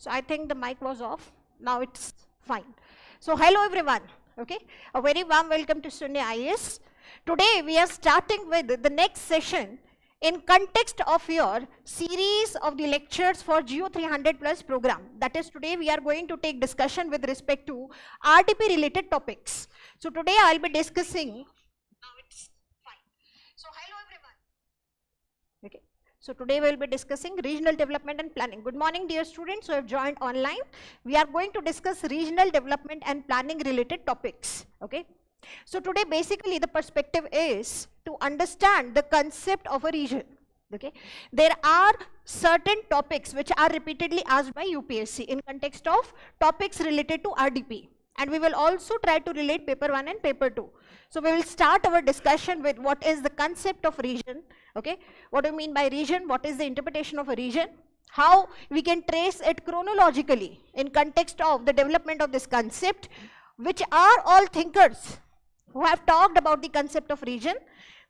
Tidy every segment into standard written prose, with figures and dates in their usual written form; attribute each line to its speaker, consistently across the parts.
Speaker 1: So I think the mic was off. Now it's fine. So hello everyone. Okay, a very warm welcome to Sunya IAS. Today we are starting with the next session in context of your series of the lectures for GEO 300 plus program. That is, today we are going to take discussion with respect to RDP related topics. So today I'll be discussing. Now it's fine. So hello everyone. Okay. So today we will be discussing regional development and planning. Good morning dear students who have joined online. We are going to discuss regional development and planning related topics. Okay. So today basically the perspective is to understand the concept of a region. Okay. There are certain topics which are repeatedly asked by UPSC in context of topics related to RDP. And we will also try to relate paper 1 and paper 2. So we will start our discussion with what is the concept of region. Okay, what do you mean by region? What is the interpretation of a region? How we can trace it chronologically in context of the development of this concept, which are all thinkers who have talked about the concept of region.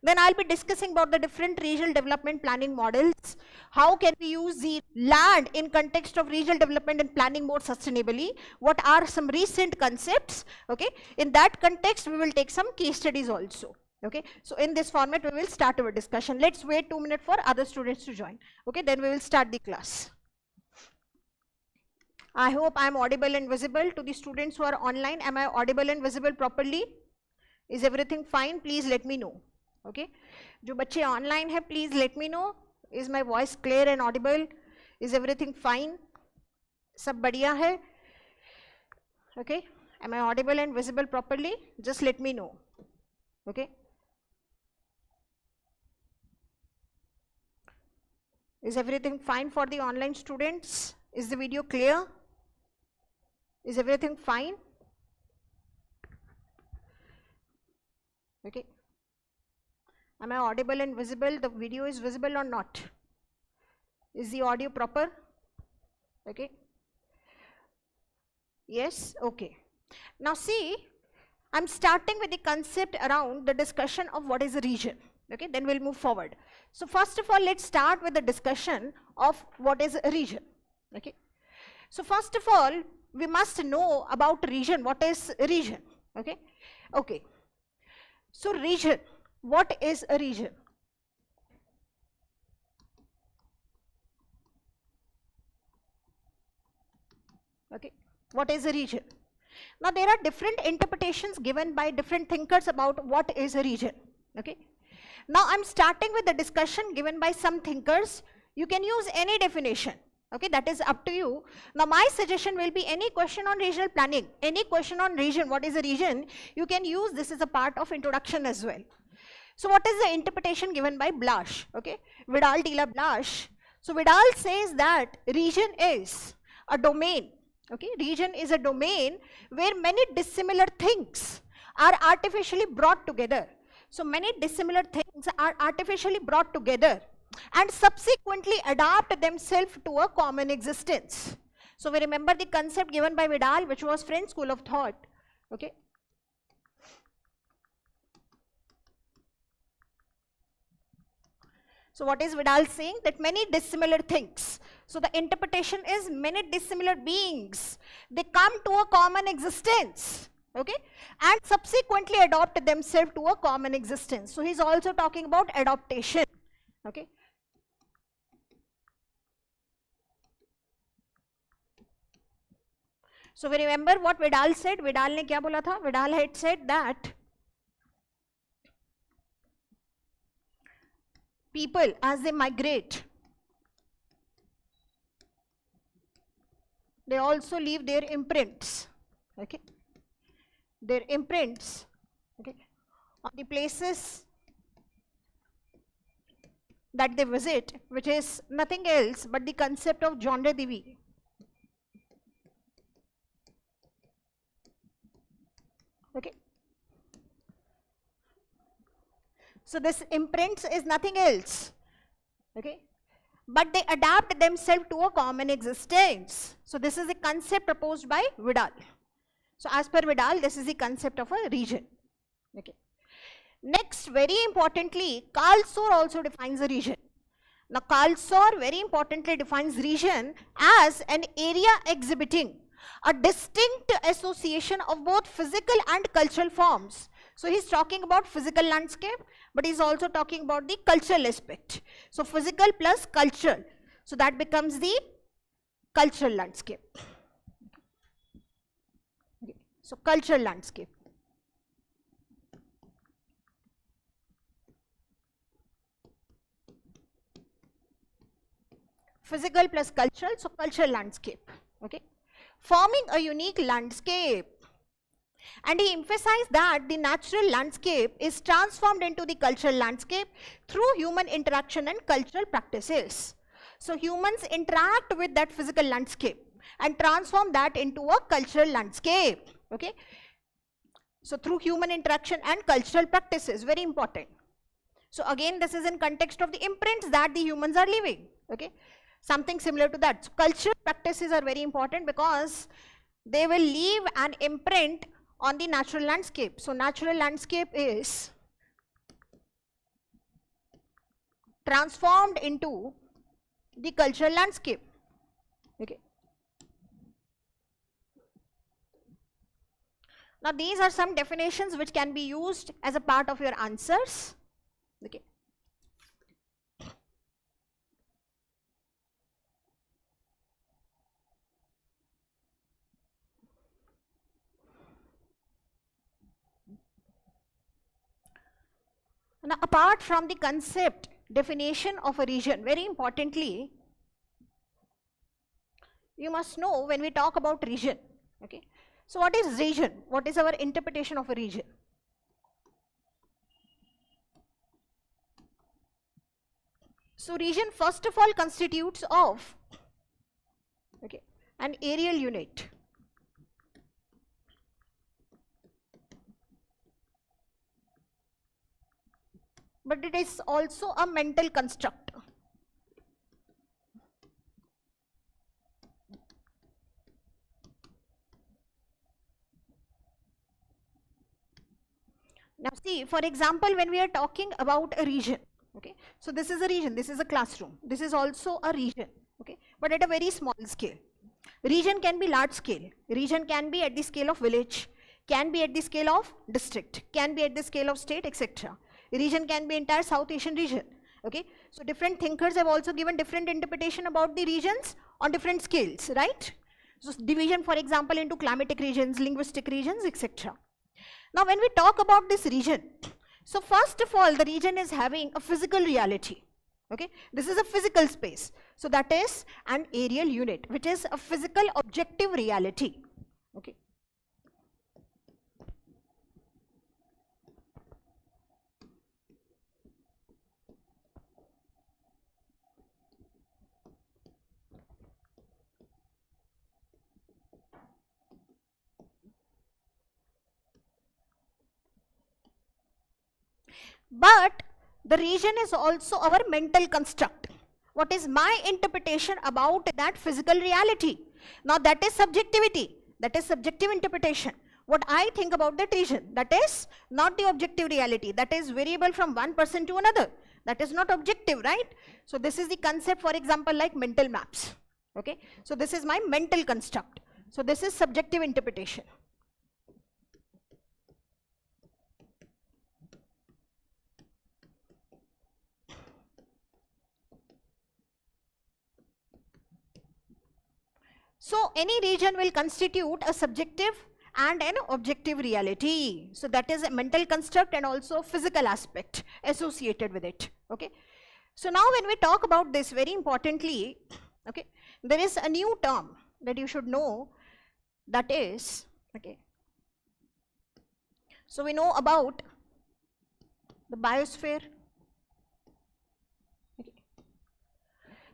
Speaker 1: Then I'll be discussing about the different regional development planning models. How can we use the land in context of regional development and planning more sustainably? What are some recent concepts? Okay, in that context we will take some case studies also. Okay, so in this format we will start our discussion. Let's wait 2 minutes for other students to join. Okay, then we will start the class. I hope I am audible and visible to the students who are online. Am I audible and visible properly? Is everything fine? Please let me know. Okay, जो बच्चे online है, please let me know. Is my voice clear and audible? Is everything fine? सब बढ़िया है? Okay, am I audible and visible properly? Just let me know. Okay. Is everything fine for the online students? Is the video clear? Is everything fine? Okay. Am I audible and visible? The video is visible or not? Is the audio proper? Okay. Yes? Okay. Now see, I'm starting with the concept around the discussion of what is a region. Okay, then we'll move forward. So first of all, let's start with the discussion of what is a region. Okay. So first of all, we must know about region. What is a region? Okay. Okay. So region. What is a region? Okay. What is a region? Now there are different interpretations given by different thinkers about what is a region. Okay. Now I'm starting with the discussion given by some thinkers. You can use any definition. Okay, that is up to you. Now my suggestion will be any question on regional planning, any question on region, what is a region, you can use this as a part of introduction as well. So what is the interpretation given by Blash? Okay, Vidal de la Blash. So Vidal says that region is a domain. Okay, region is a domain where many dissimilar things are artificially brought together. So many dissimilar things are artificially brought together and subsequently adapt themselves to a common existence. So we remember the concept given by Vidal, which was French school of thought. Okay. So what is Vidal saying? That many dissimilar things. So the interpretation is many dissimilar beings. They come to a common existence. Okay, and subsequently adopt themselves to a common existence. So he's also talking about adaptation. Okay. So we remember what Vidal said. Vidal ने क्या बोला था? Vidal had said that people as they migrate, they also leave their imprints. Okay. Their imprints, okay, on the places that they visit, which is nothing else but the concept of genre de vie. Okay. So this imprints is nothing else, okay, but they adapt themselves to a common existence. So this is the concept proposed by Vidal. So as per Vidal, this is the concept of a region. Okay. Next, very importantly, Carl Soar also defines a region. Now Karlsor very importantly defines region as an area exhibiting a distinct association of both physical and cultural forms. So he's talking about physical landscape, but he's also talking about the cultural aspect. So physical plus cultural, so that becomes the cultural landscape. Okay. So cultural landscape. Physical plus cultural, so cultural landscape, okay, forming a unique landscape. And he emphasized that the natural landscape is transformed into the cultural landscape through human interaction and cultural practices. So humans interact with that physical landscape and transform that into a cultural landscape, okay. So through human interaction and cultural practices, very important. So again, this is in context of the imprints that the humans are leaving, okay. Something similar to that. So cultural practices are very important because they will leave an imprint on the natural landscape. So natural landscape is transformed into the cultural landscape, okay. Now these are some definitions which can be used as a part of your answers, okay. Now, apart from the concept definition of a region, very importantly, you must know when we talk about region, okay. So what is region? What is our interpretation of a region? So region first of all constitutes of, okay, an aerial unit. But it is also a mental construct. Now see, for example, when we are talking about a region, okay, so this is a region, this is a classroom, this is also a region, okay, but at a very small scale. Region can be large scale, region can be at the scale of village, can be at the scale of district, can be at the scale of state, etc. Region can be entire South Asian region, okay. So different thinkers have also given different interpretation about the regions on different scales, right. So division, for example, into climatic regions, linguistic regions, etc. Now when we talk about this region, so first of all the region is having a physical reality, okay. This is a physical space, so that is an aerial unit which is a physical objective reality, okay. But the region is also our mental construct. What is my interpretation about that physical reality? Now that is subjectivity, that is subjective interpretation. What I think about that region, that is not the objective reality, that is variable from one person to another, that is not objective, right. So this is the concept, for example, like mental maps, okay. So this is my mental construct, so this is subjective interpretation. So any region will constitute a subjective and an objective reality. So that is a mental construct and also physical aspect associated with it, okay. So now when we talk about this, very importantly, okay, there is a new term that you should know, that is, okay, so we know about the biosphere, okay.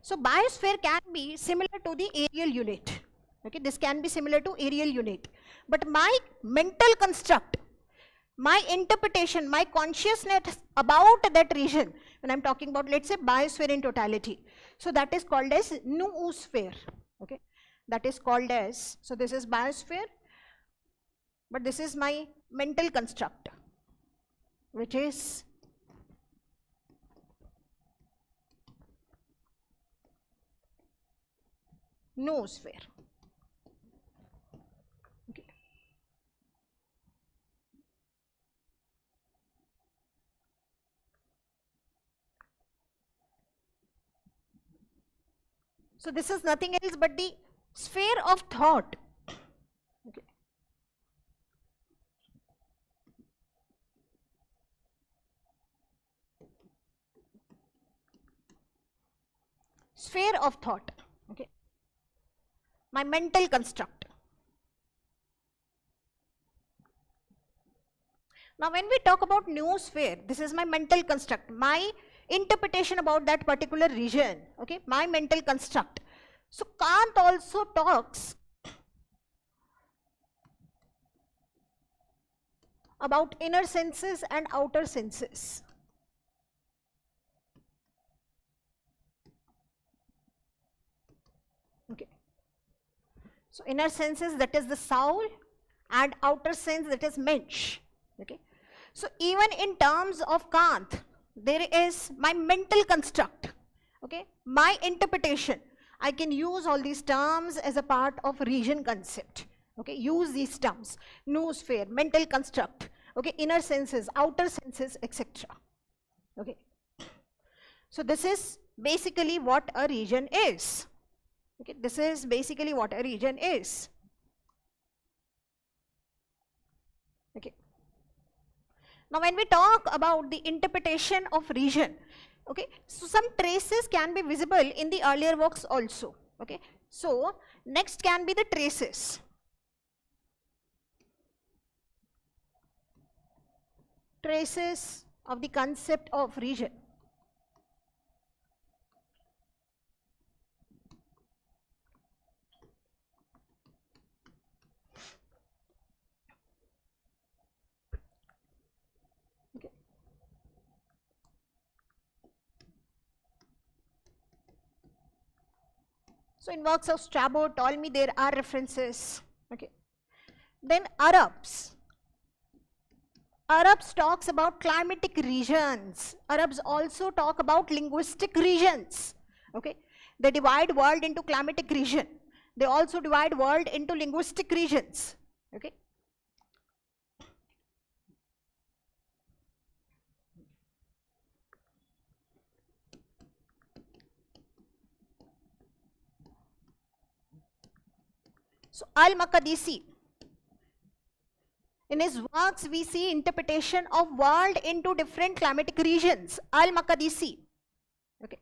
Speaker 1: So biosphere can be similar to the aerial unit, okay, this can be similar to aerial unit, but my mental construct, my interpretation, my consciousness about that region, when I'm talking about, let's say, biosphere in totality, so that is called as noosphere, okay, that is called as, so this is biosphere, but this is my mental construct, which is noosphere. Okay. So this is nothing else but the sphere of thought. Okay. Sphere of thought. Okay. My mental construct. Now when we talk about noosphere, this is my mental construct, my interpretation about that particular region, okay, my mental construct. So Kant also talks about inner senses and outer senses. Okay. So inner senses, that is the soul, and outer sense, that is mensch. Okay. So even in terms of Kant, there is my mental construct, okay, my interpretation. I can use all these terms as a part of region concept. Okay, use these terms: noosphere, mental construct, okay, inner senses, outer senses, etc. Okay. So this is basically what a region is. Okay, this is basically what a region is. Okay. Now when we talk about the interpretation of region, okay, so some traces can be visible in the earlier works also. Okay, so next can be the traces. Traces of the concept of region. Okay. So in works of Strabo, Ptolemy, there are references. Okay. Then Arabs. Arabs talks about climatic regions. Arabs also talk about linguistic regions. Okay. They divide world into climatic region. They also divide world into linguistic regions. Okay. So Al-Maqdisi, in his works we see interpretation of world into different climatic regions. Al-Maqdisi, okay.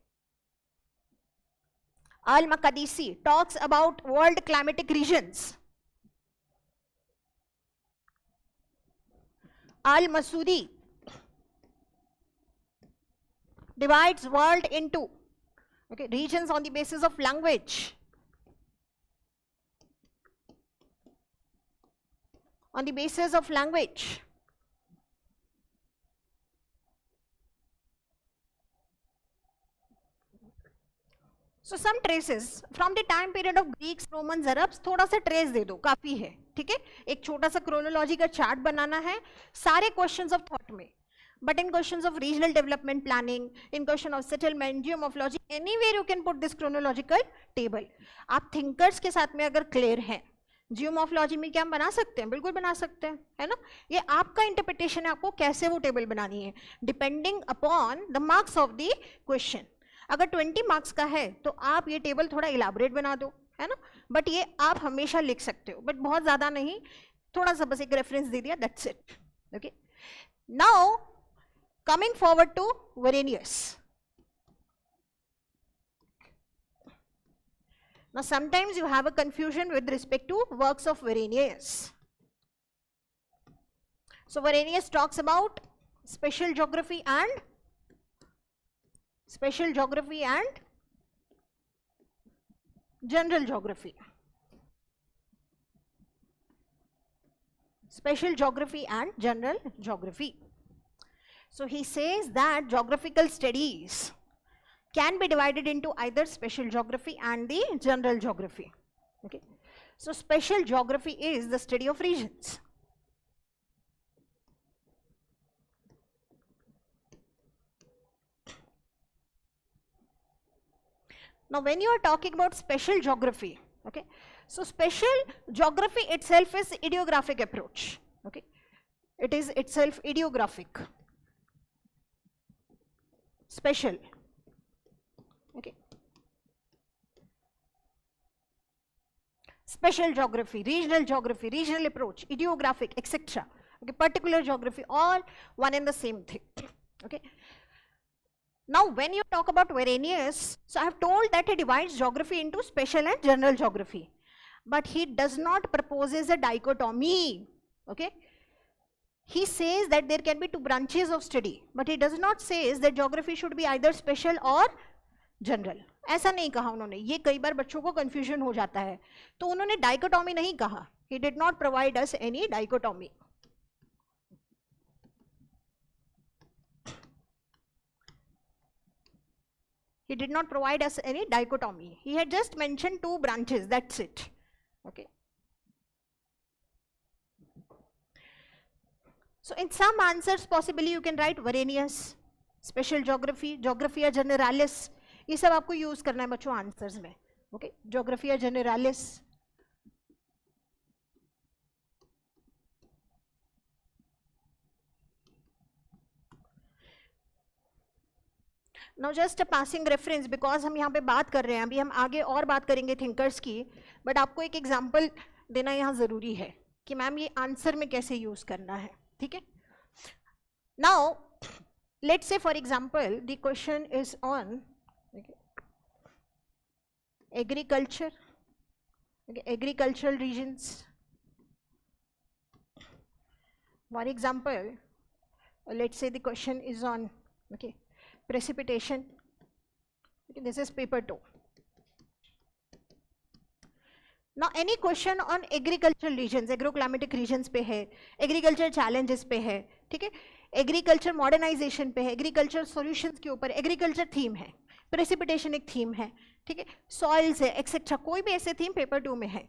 Speaker 1: Al-Maqdisi talks about world climatic regions. Al-Masudi divides world into, okay, regions on the basis of language. On the basis of language. So some traces from the time period of Greeks, Romans, Arabs, थोड़ा सा trace दे दो, काफी है, ठीक है? एक छोटा सा chronology का chart बनाना है सारे questions of thought में. But in questions of regional development planning, in question of settlement, geomorphology, anywhere you can put this chronological table. आप thinkers के साथ में अगर clear हैं, जियोमॉर्फोलॉजी में क्या हम बना सकते हैं? बिल्कुल बना सकते हैं, है ना? ये आपका इंटरप्रिटेशन है, आपको कैसे वो टेबल बनानी है, depending upon the marks of the question. अगर 20 मार्क्स का है तो आप ये टेबल थोड़ा इलाबोरेट बना दो, है ना? बट ये आप हमेशा लिख सकते हो, बट बहुत ज्यादा नहीं, थोड़ा सा बस एक रेफरेंस दे दिया, that's it. Okay, now coming forward to Varenius. Now sometimes you have a confusion with respect to works of Verenius. So Verenius talks about spatial geography and general geography. Spatial geography and general geography. So he says that geographical studies can be divided into either spatial geography and the general geography. Okay. So spatial geography is the study of regions. Now when you are talking about spatial geography, Okay, so spatial geography itself is ideographic approach. Okay, it is itself ideographic. Spatial. Okay, spatial geography, regional approach, ideographic, etc. Okay, particular geography, all one and the same thing. Okay. Now, when you talk about Varenius, so I have told that he divides geography into spatial and general geography, but he does not proposes a dichotomy. Okay, he says that there can be two branches of study, but he does not say that geography should be either special or general. ऐसा नहीं कहा उन्होंने, ये कई बार बच्चों को confusion हो जाता है, तो उन्होंने डाइकोटॉमी नहीं कहा. He did not provide us any dichotomy. He did not provide us any dichotomy. He had just mentioned two branches, that's it. Okay. So in some answers possibly you can write Varenius, special geography, Geographia Generalis. ये सब आपको use करना है बच्चों answers में. Okay, Geographia Generalis. Now just a passing reference, because हम यहाँ पे बात कर रहे हैं, अभी हम आगे और बात करेंगे थिंकर्स की, बट आपको एक एग्जाम्पल देना यहाँ जरूरी है कि मैम ये आंसर में कैसे यूज करना है. ठीक है. Now let's say for example the question is on agriculture, okay, agricultural regions. For example, let's say the question is on precipitation. Okay, this is paper 2. Now any question on agricultural regions, agroclimatic regions पे है, agriculture challenges पे है, ठीक है, agriculture modernization पे है, agriculture solutions के ऊपर, agriculture theme है, precipitation एक theme है, ठीक है, soils है, etc. कोई भी ऐसे theme paper 2 में है.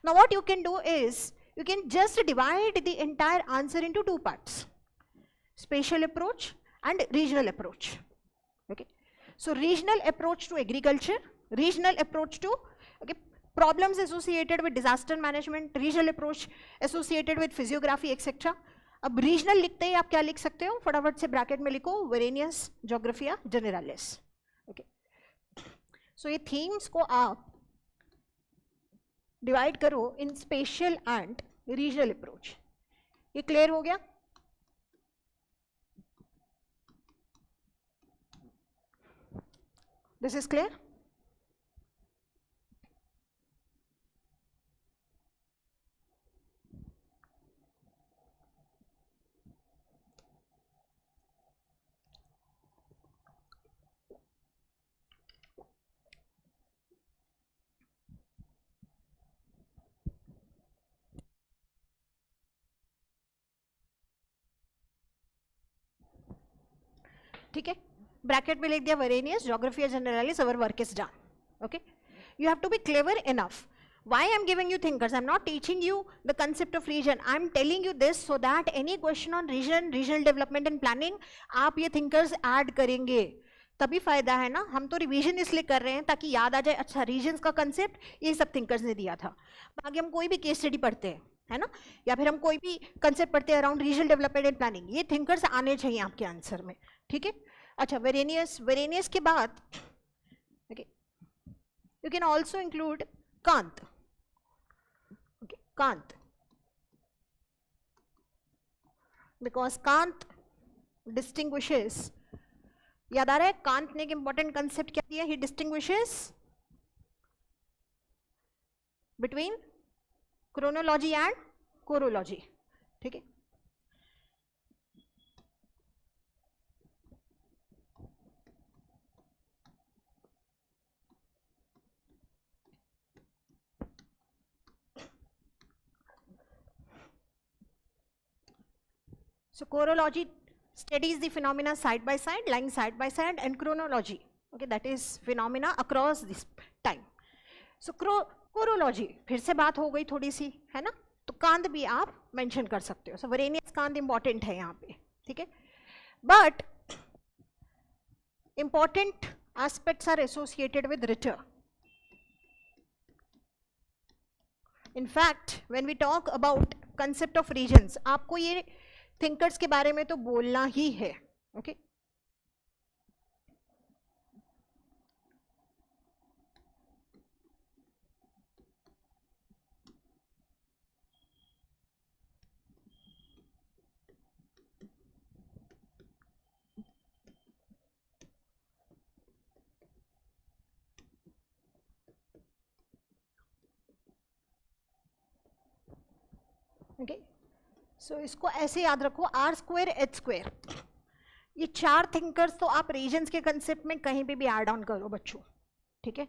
Speaker 1: Now what you can do is, you can just divide the entire answer into two parts, spatial approach and regional approach. Okay, so regional approach to agriculture, regional approach to problems associated with disaster management, regional approach associated with physiography, etc. अब regional लिखते ही आप क्या लिख सकते हो, फटाफट से bracket में लिखो Varenius, Geographia Generalis. Okay, so ये themes को आप डिवाइड करो इन स्पेशल एंड रीजनल अप्रोच. ये क्लियर हो गया? This is clear? ठीक है, ब्रैकेट में लिख दिया Varenius, Geographia Generalis, our work is done. Okay, you have to be clever enough. Why I am giving you thinkers? I am not teaching you the concept of region. I am telling you this so that any question on region, regional development and planning, आप ये thinkers add करेंगे, तभी फायदा है ना. हम तो revision इसलिए कर रहे हैं ताकि याद आ जाए, अच्छा रीजन्स का कंसेप्ट ये सब थिंकर्स ने दिया था. आगे हम कोई भी केस स्टडी पढ़ते हैं, है ना, या फिर हम कोई भी कंसेप्ट पढ़ते हैं around regional development and planning, ये थिंकर्स आने चाहिए आपके आंसर में. ठीक है. अच्छा, वेरेनियस के बाद you can also include Kant. Kant, because Kant distinguishes, याद आ रहा है कांत ने एक इंपॉर्टेंट कंसेप्ट क्या दिया, he distinguishes between chronology and chorology. ठीक है. So chorology studies the phenomena side by side, lying side by side, and chronology, okay, that is phenomena across this time. So chorology फिर से बात हो गई थोड़ी सी, है ना, तो कांत भी आप मेंशन कर सकते हो. So Varenius कांत इंपॉर्टेंट है यहाँ पे. ठीक है, but important aspects are associated with Ritter. In fact, when we talk about concept of regions, आपको ये thinkers के बारे में तो बोलना ही है. Okay? ओके, सो इसको ऐसे याद रखो, आर स्क्वायर एच स्क्वायर, ये चार थिंकर्स तो आप रीजन्स के कंसेप्ट में कहीं पे भी ऐड ऑन करो बच्चों, ठीक है.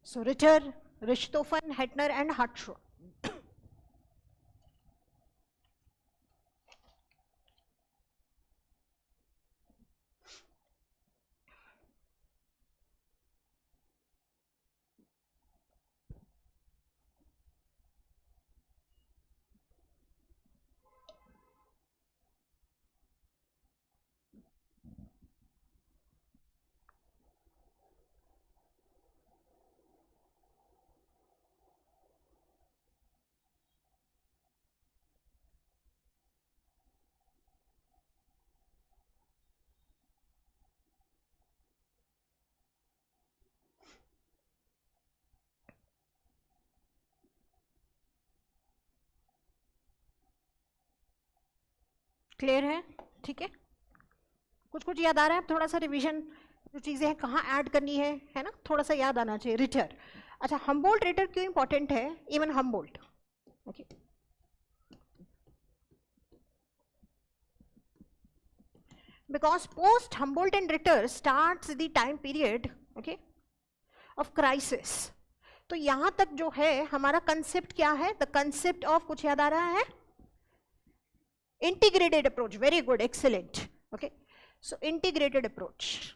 Speaker 1: सो रिटर, रिश्तोफन, हेटनर एंड हार्टशॉ. क्लियर है? ठीक है, कुछ कुछ याद आ रहा है? थोड़ा सा रिवीजन, जो चीज़ें हैं कहाँ ऐड करनी है ना, थोड़ा सा याद आना चाहिए. रिटर, अच्छा, हम्बोल्ट रिटर क्यों इंपॉर्टेंट है? Even Humboldt, okay, because post Humboldt and Ritter starts the time period, okay, of crisis. तो यहाँ तक जो है हमारा कंसेप्ट क्या है? द कंसेप्ट ऑफ, कुछ याद आ रहा है? Integrated approach. Very good, excellent. Okay, so integrated approach.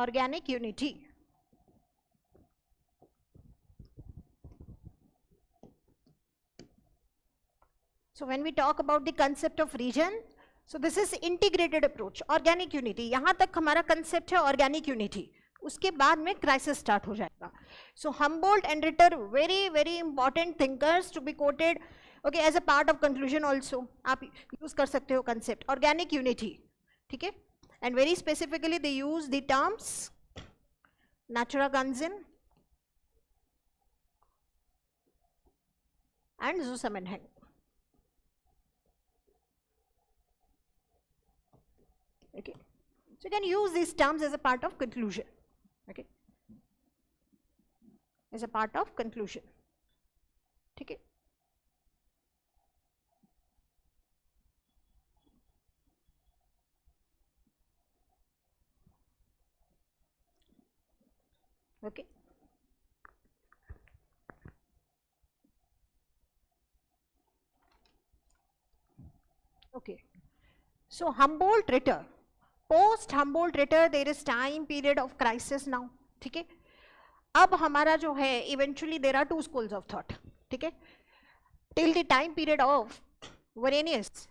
Speaker 1: Organic unity. So when we talk about the concept of region, so this is integrated approach, organic unity. यहाँ तक हमारा concept है organic unity. उसके बाद में crisis start हो जाएगा. So Humboldt and Ritter, very very important thinkers to be quoted. Okay, as a part of conclusion also आप use कर सकते हो concept organic unity. ठीक है? And very specifically they use the terms natura Ganzin and Zusammenhang. Okay, so you can use these terms as a part of conclusion. Okay, as a part of conclusion. ठीक है? Okay. Okay. So Humboldt Ritter, post Humboldt Ritter there is time period of crisis now. ठीक है? अब हमारा जो है eventually there are two schools of thought. ठीक है? Till the time period of Varenius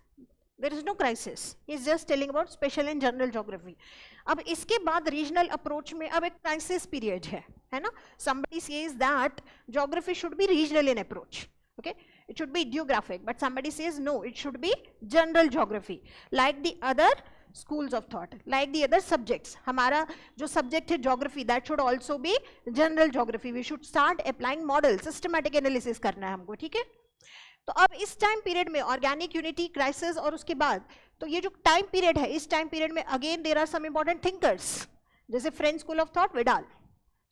Speaker 1: there is no crisis. He is just telling about spatial and general geography. अब इसके बाद रीजनल अप्रोच में अब एक क्राइसिस पीरियड है ना. somebody says that geography should be regional in approach, okay, it should be geographic, but somebody says no, it should be general geography like the other schools of thought, like the other subjects. हमारा जो subject है geography, that should also be general geography. We should start applying models, systematic analysis करना है हमको. ठीक है? तो अब इस टाइम पीरियड में ऑर्गेनिक यूनिटी, क्राइसिस, और उसके बाद तो ये जो टाइम पीरियड है, इस टाइम पीरियड में again there are some important thinkers, जैसे French school of thought, Vidal.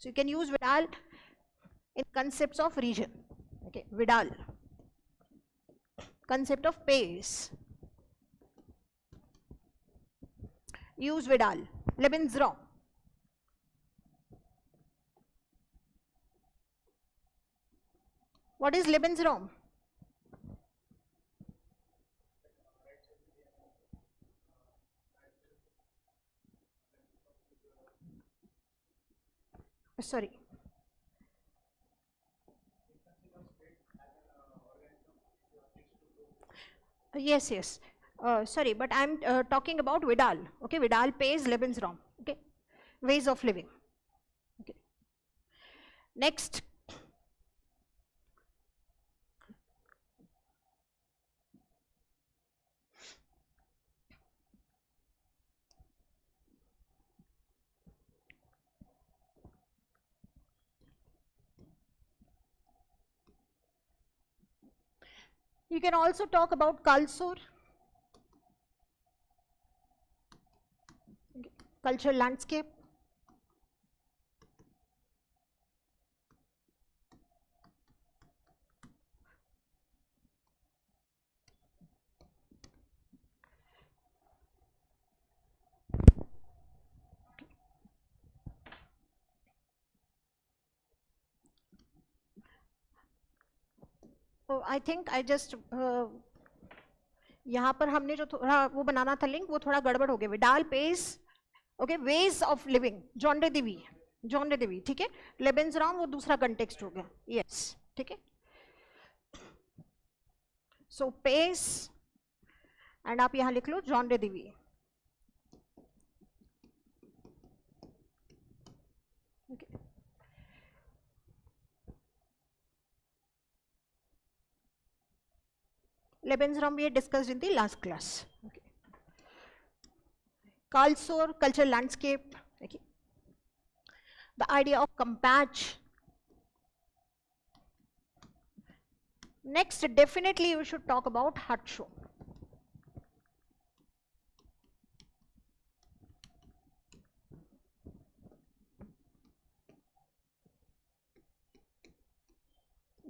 Speaker 1: So you can use Vidal in concepts of region. Okay, Vidal, concept of pace, use Vidal. Lebensraum, what is Lebensraum? Sorry, Yes, yes. Sorry, but I'm talking about Vidal. Okay, Vidal pays Lebensraum. Okay, ways of living. Okay. Next. You can also talk about culture, cultural landscape. Oh, I think I just यहाँ पर हमने जो थोड़ा वो बनाना था link वो थोड़ा गड़बड़ हो गया. Vidal pace okay ways of living genre de vie ठीक है. लेबेंसराम वो दूसरा कंटेक्स्ट हो गया. यस ठीक है. सो पेस एंड आप यहाँ लिख लो genre de vie. Lebensraum we had discussed in the last class. Okay. Culture, cultural landscape. Okay. The idea of compatch. Next, definitely you should talk about hut show.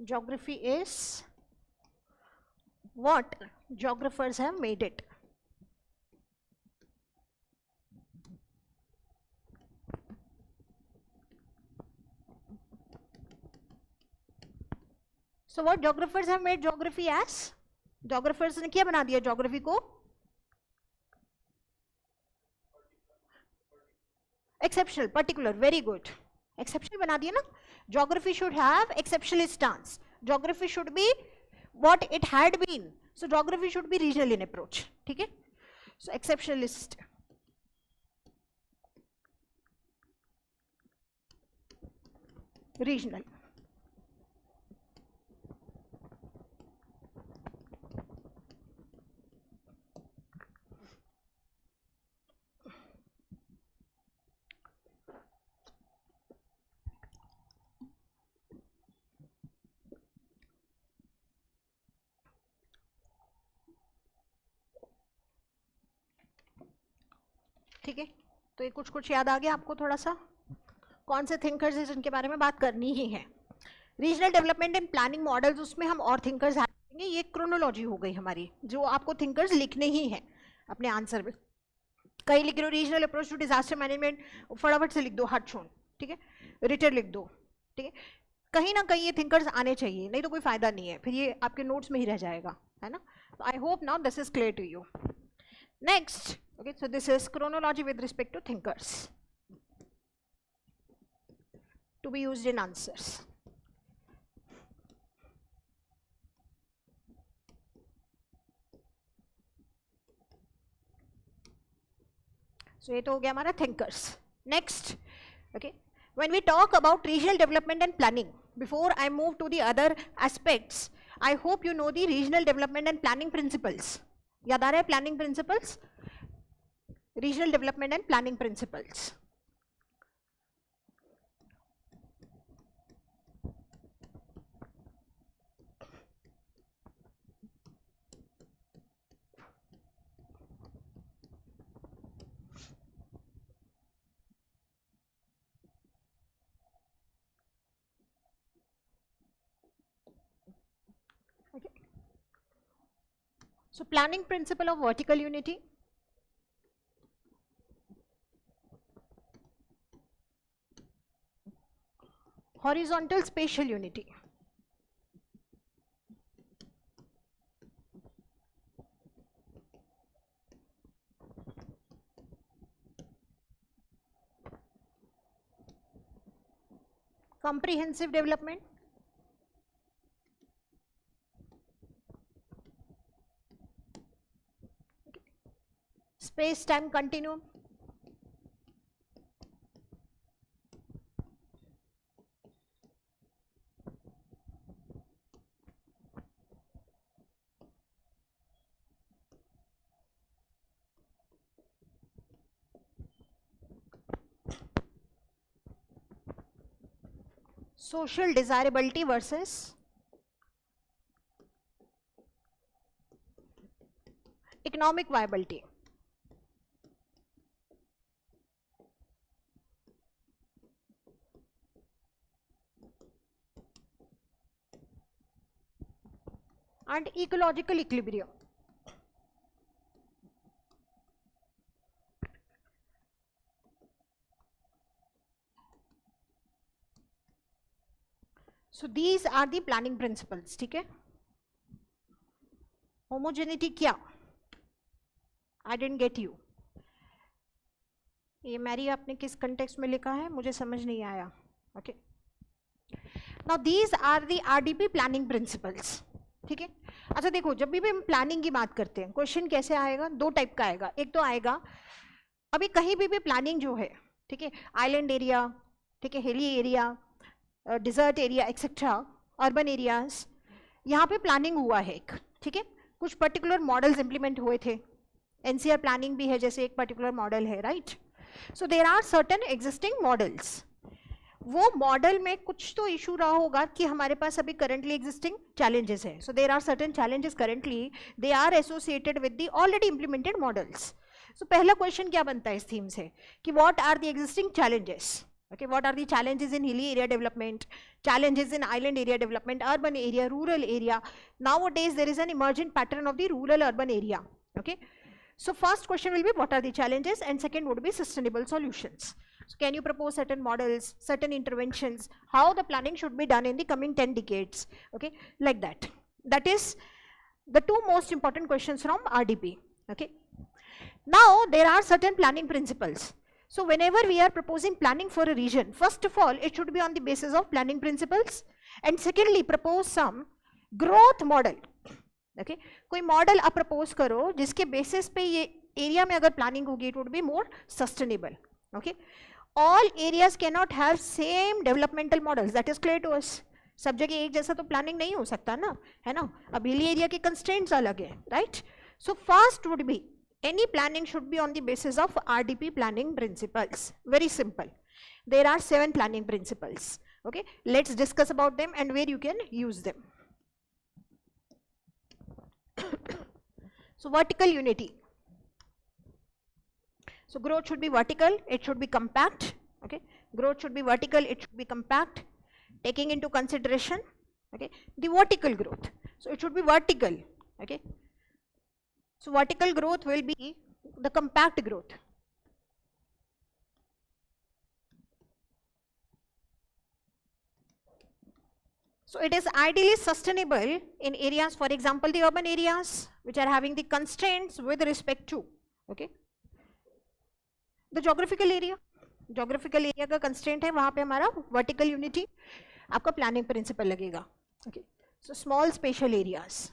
Speaker 1: Geography is what geographers have made it. So what geographers have made geography as? Geographers ने क्या बना दिया geography को? Exceptional, particular, very good. Exceptional बना दिया ना? Geography should have exceptionalist stance. Geography should be what it had been. So geography should be regional in approach. ठीक है? So exceptionalist. Regional. ठीक है. तो ये कुछ याद आ गया आपको थोड़ा सा. कौन से थिंकर्स हैं जिनके बारे में बात करनी ही है. Regional development and planning models उसमें हम और थिंकर्स ऐड करेंगे. ये क्रोनोलॉजी हो गई हमारी जो आपको थिंकर्स लिखने ही है अपने आंसर में. कहीं लिख रहे हो regional approach to disaster management फटाफट से लिख दो हट शोन. ठीक है. रिटर लिख दो. ठीक है. कहीं ना कहीं ये थिंकर्स आने चाहिए नहीं तो कोई फायदा नहीं है फिर ये आपके नोट्स में ही रह जाएगा है ना. I hope now this is clear to you. Next okay so this is chronology with respect to thinkers to be used in answers. So ये तो हो गया हमारा thinkers. Next okay when we talk about regional development and planning, before I move to the other aspects, I hope you know the regional development and planning principles. याद आ रहा है planning principles? Regional development and planning principles. Okay. So planning principle of vertical unity. Horizontal spatial unity. Comprehensive development. space time continuum. Social desirability versus economic viability. And ecological equilibrium. So these are the planning principles. ठीक है? Homogeneity क्या? I didn't get you. ये Mary आपने किस context में लिखा है मुझे समझ नहीं आया. Okay. Now these are the RDP planning principles. ठीक है. अच्छा देखो जब भी हम प्लानिंग की बात करते हैं क्वेश्चन कैसे आएगा, दो टाइप का आएगा. एक तो आएगा अभी कहीं भी प्लानिंग जो है, ठीक है, आइलैंड एरिया, ठीक है, hilly area, desert area etcetera, urban areas, यहाँ पे प्लानिंग हुआ है एक, ठीक है, कुछ पर्टिकुलर मॉडल्स इंप्लीमेंट हुए थे. एनसीआर प्लानिंग भी है जैसे एक पर्टिकुलर मॉडल है, right. So there are certain existing models. वो मॉडल में कुछ तो इशू रहा होगा कि हमारे पास अभी करंटली एग्जिस्टिंग चैलेंजेस है. So there are certain challenges currently, they are associated with the already implemented models. So पहला क्वेश्चन क्या बनता है इस थीम से कि what are the existing challenges. Okay, what are the challenges in hilly area development, challenges in island area development, urban area, rural area. Nowadays there is an emergent pattern of the rural urban area. Okay, so first question will be what are the challenges, and second would be sustainable solutions. So can you propose certain models, certain interventions, how the planning should be done in the coming 10 decades, okay, like that. That is the two most important questions from RDP. Okay, now there are certain planning principles. So whenever we are proposing planning for a region, first of all it should be on the basis of planning principles, and secondly propose some growth model. Okay, कोई model आप propose करो जिसके basis पे ये area में अगर planning होगी it would be more sustainable. Okay, all areas cannot have same developmental models, that is clear to us. सब जगह एक जैसा तो प्लानिंग नहीं हो सकता ना, है ना. अब हिली एरिया के कंस्ट्रेंट्स अलग है, right. So first would be any planning should be on the basis of RDP planning principles. Very simple. There are 7 planning principles. Okay, let's discuss about them and where you can use them. So vertical unity. So growth should be vertical, it should be compact. Okay, growth should be vertical, it should be compact, taking into consideration, okay, the vertical growth. So it should be vertical. Okay, so vertical growth will be the compact growth. So it is ideally sustainable in areas, for example, the urban areas which are having the constraints with respect to, okay, the geographical area. Geographical area का constraint है, वहाँ पे हमारा vertical unity आपका planning principle लगेगा. Okay, so small spatial areas.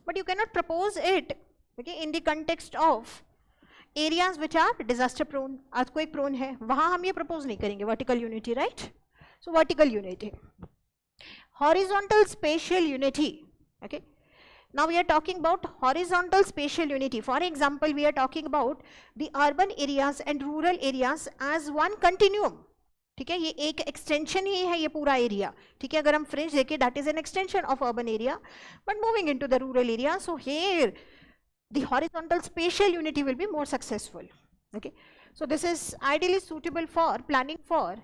Speaker 1: But you cannot propose it, okay, in the context of areas which are disaster prone, earthquake prone है, वहाँ हम ये propose नहीं करेंगे vertical unity, right? So vertical unity. Horizontal spatial unity. Okay, now we are talking about horizontal spatial unity. For example, we are talking about the urban areas and rural areas as one continuum. ठीक है, ये एक extension ही है ये पूरा area. ठीक है, अगर हम फ्रिंज देखें that is an extension of urban area, but moving into the rural area, so here the horizontal spatial unity will be more successful. Okay, so this is ideally suitable for planning for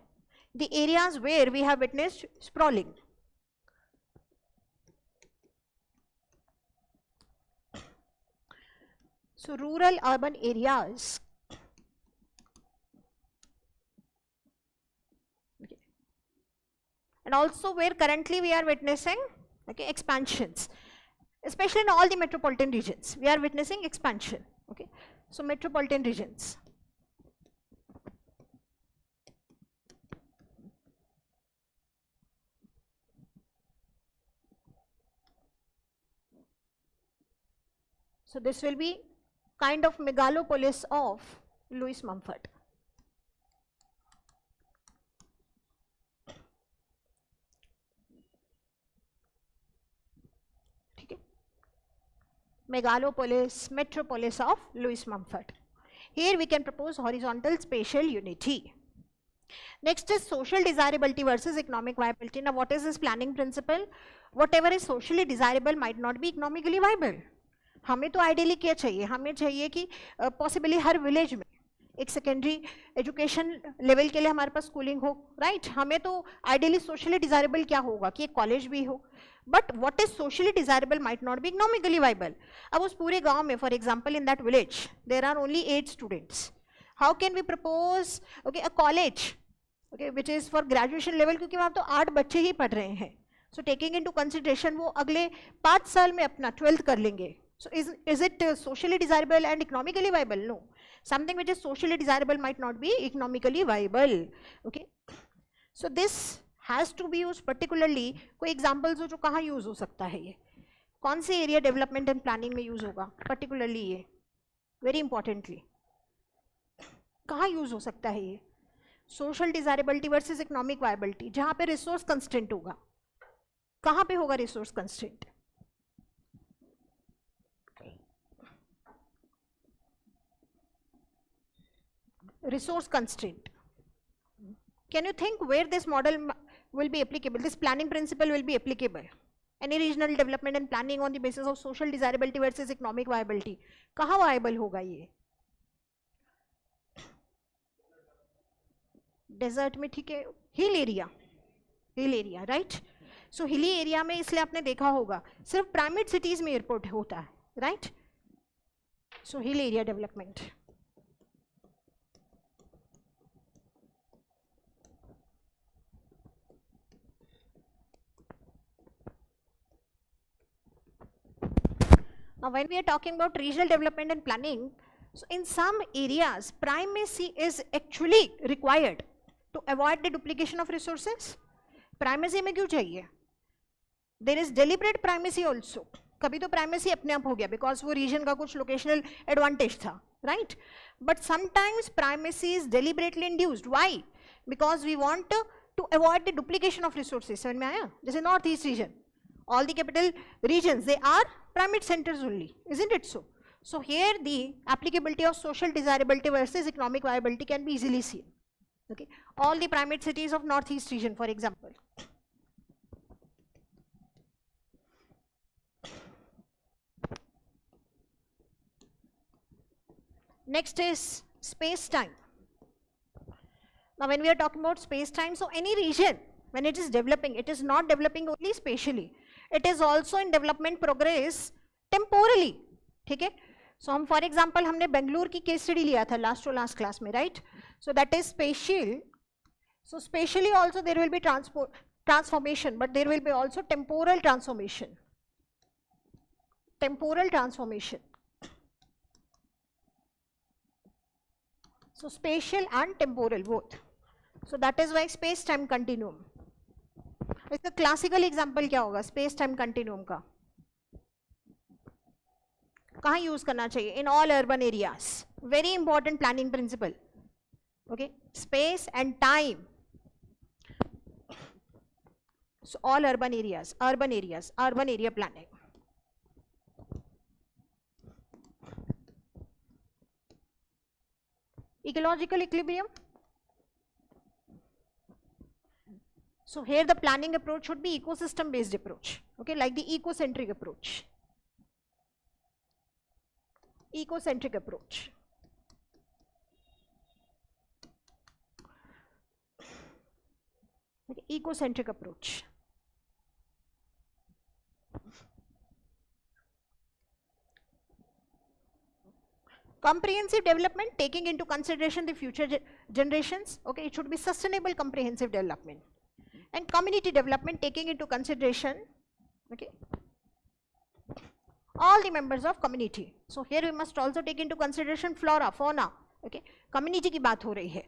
Speaker 1: the areas where we have witnessed sprawling. So rural urban areas, okay, and also where currently we are witnessing, okay, expansions, especially in all the metropolitan regions we are witnessing expansion. Okay, so metropolitan regions. So this will be kind of megalopolis of Louis Mumford. Okay. Megalopolis, metropolis of Louis Mumford. Here we can propose horizontal spatial unity. Next is social desirability versus economic viability. Now what is this planning principle? Whatever is socially desirable might not be economically viable. हमें तो ideally क्या चाहिए? हमें चाहिए कि possibly हर village में एक secondary education level के लिए हमारे पास स्कूलिंग हो, राइट? हमें तो आइडियली सोशली डिजायरेबल क्या होगा कि एक कॉलेज भी हो, but what is socially desirable might not be economically viable. अब उस पूरे गांव में for example in that village there are only 8 students. How can we propose okay a college okay which is for graduation level, क्योंकि वहाँ तो 8 बच्चे ही पढ़ रहे हैं. सो टेकिंग इनटू कंसिडरेशन वो अगले 5 साल में अपना 12th कर लेंगे. So is it socially desirable and economically viable? No. Something which is socially desirable might not be economically viable. Okay. So this has to be used particularly. कोई examples हो जो कहाँ use हो सकता है ये? कौन से area development and planning में use होगा? Particularly ये. Very importantly. कहाँ use हो सकता है ये? Social desirability versus economic viability. जहाँ पे resource constraint होगा. कहाँ पे होगा resource constraint? Resource constraint. Can you think where this model will be applicable? This planning principle will be applicable. Any regional development and planning on the basis of social desirability versus economic viability. कहाँ viable होगा ये? Desert में ठीक है, hill area, right? So hilly area में इसलिए आपने देखा होगा सिर्फ primate cities में airport होता है, right? So hill area development. Now when we are talking about regional development and planning, so in some areas primacy is actually required to avoid the duplication of resources. Primacy में क्यों चाहिए? There is deliberate primacy also. कभी तो primacy अपने आप हो गया because वो region का कुछ locational advantage था, right? But sometimes primacy is deliberately induced. Why? Because we want to avoid the duplication of resources. समझ में आया? जैसे North East region, all the capital regions they are primate centers only, isn't it so? So here the applicability of social desirability versus economic viability can be easily seen. Okay, all the primate cities of Northeast region, for example. Next is space-time. Now when we are talking about space-time, so any region when it is developing, it is not developing only spatially. It is also in development progress temporally. ठीक है? So हम for example हमने बेंगलुरु की case study लिया था last to last class में, right? So that is spatial. So spatially also there will be transformation, but there will be also temporal transformation. Temporal transformation. So spatial and temporal both. So that is why space-time continuum. इसका classical example क्या होगा space time continuum का? कहाँ use करना चाहिए? In all urban areas. Very important planning principle. Okay, space and time. So all urban areas, urban area planning. Ecological equilibrium. So here the planning approach should be ecosystem based approach, okay, like the ecocentric approach. Ecocentric approach. Okay, ecocentric approach. Comprehensive development taking into consideration the future generations. Okay, it should be sustainable comprehensive development. And community development taking into consideration, okay, all the members of community. So here we must also take into consideration flora, fauna. Okay, community की बात हो रही है.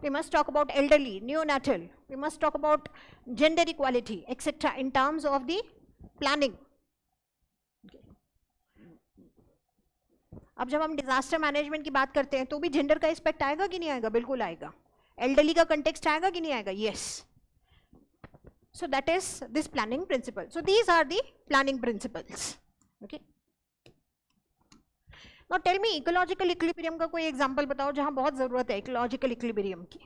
Speaker 1: We must talk about elderly, neonatal. We must talk about gender equality, etc. in terms of the planning. अब जब हम disaster management की बात करते हैं तो भी जेंडर का एस्पेक्ट आएगा कि नहीं आएगा? बिल्कुल आएगा। एल्डरली का कंटेक्स्ट आएगा कि नहीं आएगा? Yes. So that is this planning principle. So these are the planning principles. Okay, now tell me ecological equilibrium का कोई एग्जांपल बताओ जहां बहुत जरूरत है इकोलॉजिकल इक्विलिब्रियम की।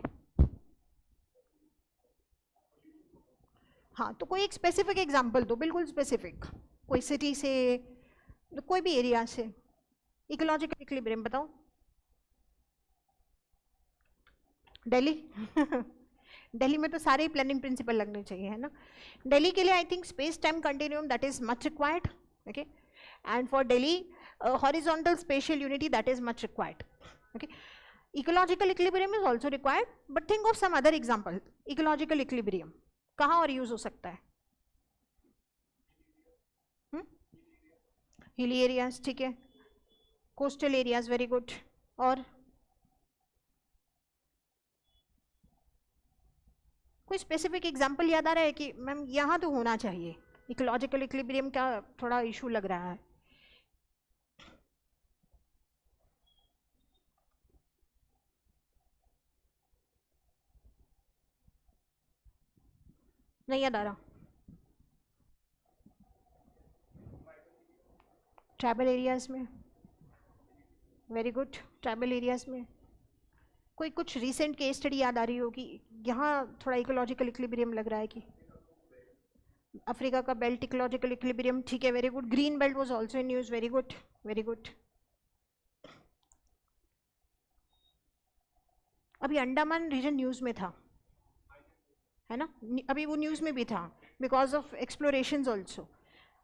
Speaker 1: हाँ, तो कोई एक स्पेसिफिक एग्जांपल दो, बिल्कुल स्पेसिफिक, कोई सिटी से, कोई भी एरिया से इकोलॉजिकल इक्विलिब्रियम बताओ। दिल्ली दिल्ली में तो सारे ही प्लानिंग प्रिंसिपल लगने चाहिए, है ना। दिल्ली के लिए I think space time continuum that is much required, okay, and for Delhi horizontal spatial unity that is much required, okay. Ecological equilibrium is also required, but think of some other example. Ecological equilibrium कहाँ और use हो सकता है? Hilly areas, ठीक है, coastal areas, very good. और कोई specific example याद आ रहा है कि मैम यहाँ तो होना चाहिए? इकोलॉजिकल इक्विलिब्रियम का थोड़ा इशू लग रहा है। नहीं याद आ रहा? ट्राइबल एरियाज में, वेरी गुड, ट्राइबल एरियाज में कोई कुछ रीसेंट केस स्टडी याद आ रही हो कि यहाँ थोड़ा इकोलॉजिकल इक्विलिब्रियम लग रहा है कि? अफ्रीका का बेल्ट इकोलॉजिकल इक्विलिब्रियम, ठीक है, very good. Green belt was also in news, very good, very good. अभी अंडमान रीजन न्यूज़ में था, है ना, अभी वो न्यूज़ में भी था बिकॉज ऑफ एक्सप्लोरेशंस ऑल्सो।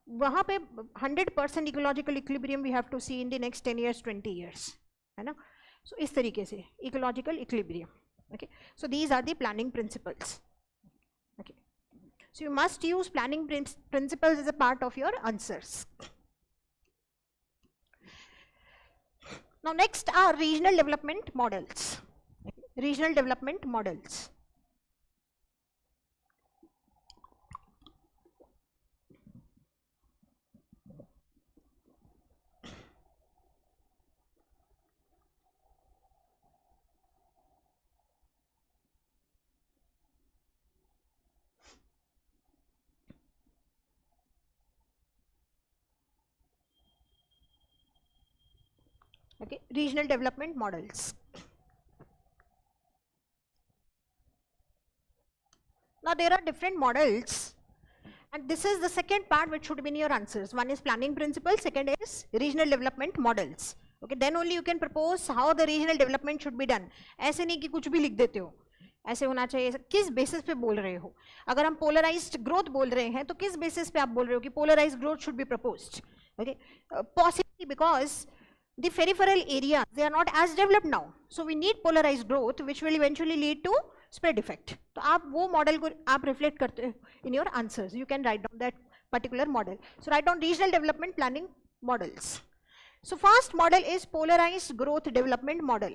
Speaker 1: वहाँ पे 100% ecological equilibrium we have to see in the next 10 years 20 years, है ना। सो इस तरीके से ecological equilibrium, okay. So these are the planning principles, okay. So you must use planning principles as a part of your answers. Now next are regional development models. Regional development models. Okay, regional development models. Now there are different models, and this is the second part which should be in your answers. One is planning principles, second is regional development models. Okay, then only you can propose how the regional development should be done. ऐसे नहीं कि कुछ भी लिख देते हो, ऐसे होना चाहिए। किस बेसिस पे बोल रहे हो? अगर हम पोलराइज्ड ग्रोथ बोल रहे हैं तो किस बेसिस पे आप बोल रहे हो कि polarized growth should be proposed? Okay, possibly because the peripheral areas they are not as developed now, so we need polarized growth which will eventually lead to spread effect. तो आप वो मॉडल को आप रिफ्लेक्ट करते हो in your answers. You can write down that particular model. So write down regional development planning models. So first model is polarized growth development model.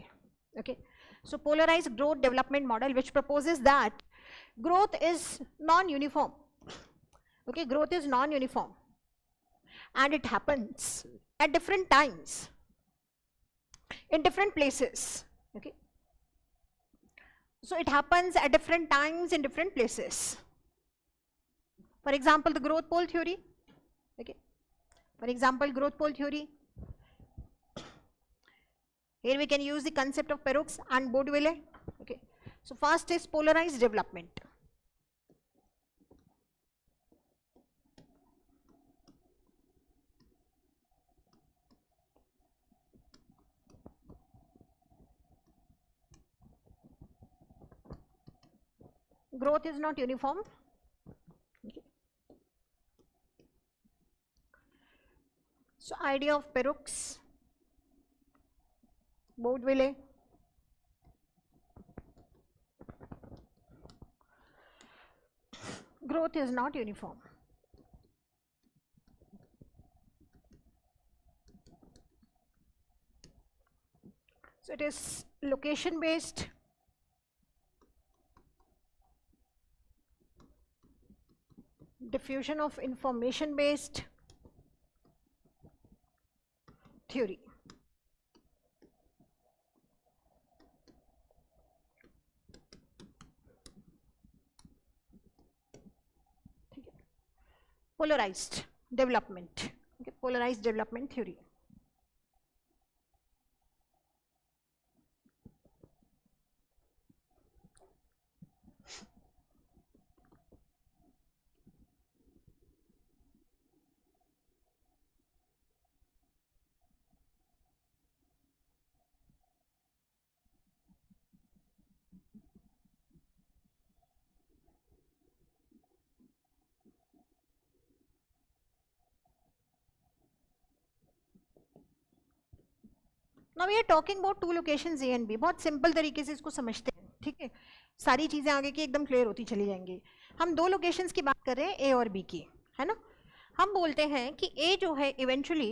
Speaker 1: Okay, so polarized growth development model which proposes that growth is non-uniform. Okay, growth is non-uniform and it happens at different times in different places. Okay, so it happens at different times in different places. For example, the growth pole theory. Okay, for example, growth pole theory. Here we can use the concept of Perroux and Baudelaire. Okay, so first is polarized development. Growth is not uniform. Okay. So idea of Perroux, Baudelaire. Growth is not uniform. So it is location based. diffusion of information based theory. Polarized development, okay, polarized development theory. Now we are talking about two locations A and B. बहुत simple तरीके से इसको समझते हैं, ठीक है, सारी चीजें आगे की एकदम क्लियर होती चली जाएंगी. हम दो लोकेशंस की बात कर रहे हैं, ए और बी की, है ना. हम बोलते हैं कि ए जो है eventually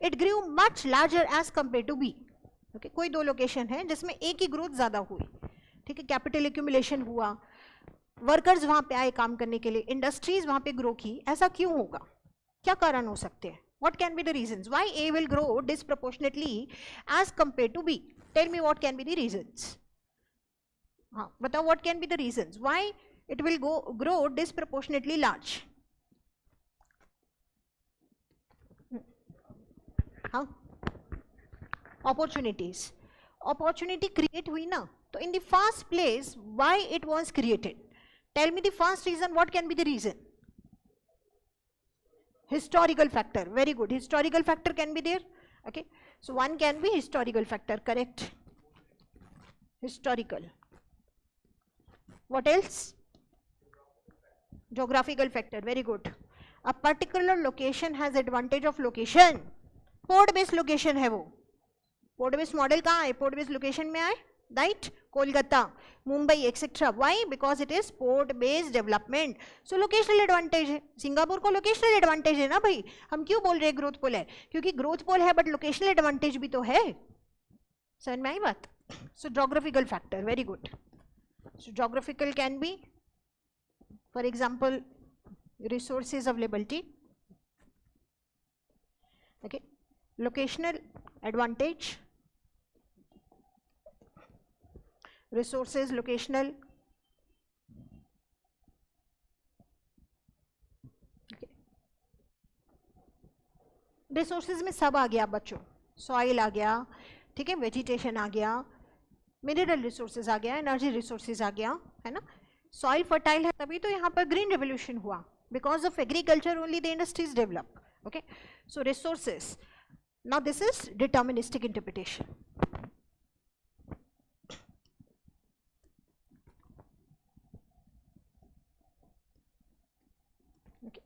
Speaker 1: it grew much larger as compare to B. Okay, कोई दो लोकेशन है जिसमें ए की ग्रोथ ज्यादा हुई, ठीक है, कैपिटल एक्यूमुलेशन हुआ, वर्कर्स वहां पे आए काम करने के लिए, इंडस्ट्रीज वहां पे ग्रो की. ऐसा क्यों होगा, क्या कारण हो सकते हैं? What can be the reasons why A will grow disproportionately as compared to B? Tell me what can be the reasons. हाँ बताओ, what can be the reasons why it will grow disproportionately large? हाँ, opportunities, opportunity create हुई ना, तो in the first place why it was created? Tell me the first reason. What can be the reason? Historical factor. Very good, historical factor can be there. Okay, so one can be historical factor, correct, historical. What else? Geographical factor. Very good. A particular location has advantage of location. Port based location है वो, port based model कहाँ है, port based location में आए, right, Kolkata, Mumbai etcetera. Why? Because it is port based development. So locational advantage है. Singapore को locational advantage है ना भाई. हम क्यों बोल रहे हैं ग्रोथ पोल है? क्योंकि ग्रोथ पोल है बट लोकेशनल एडवांटेज भी तो है. समझ में आई बात? So geographical factor. Very good. So geographical can be for example resources availability, okay, locational advantage, resources, locational, okay. resources में सब आ गया बच्चों, सॉइल आ गया, ठीक है, वेजिटेशन आ गया, मिनरल रिसोर्सेज आ गया, एनर्जी रिसोर्सेज आ गया, है ना. सॉइल फर्टाइल है तभी तो यहाँ पर ग्रीन रेवोल्यूशन हुआ. Because of agriculture only the industries develop. Okay, so resources. Now this is deterministic interpretation. Okay,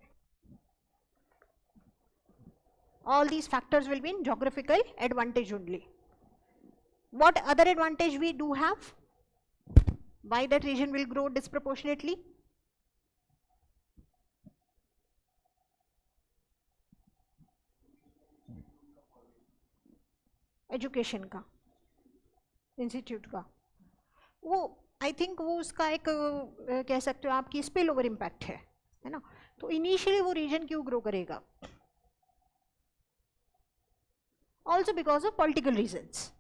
Speaker 1: all these factors will be in geographical advantage only. What other advantage we do have? Why that region will grow disproportionately? Education का, institute का, वो I think वो उसका एक कह सकते हो आपकी स्पिल ओवर इम्पैक्ट है ना. तो इनिशियली वो रीजन क्यों ग्रो करेगा? Also because of political reasons.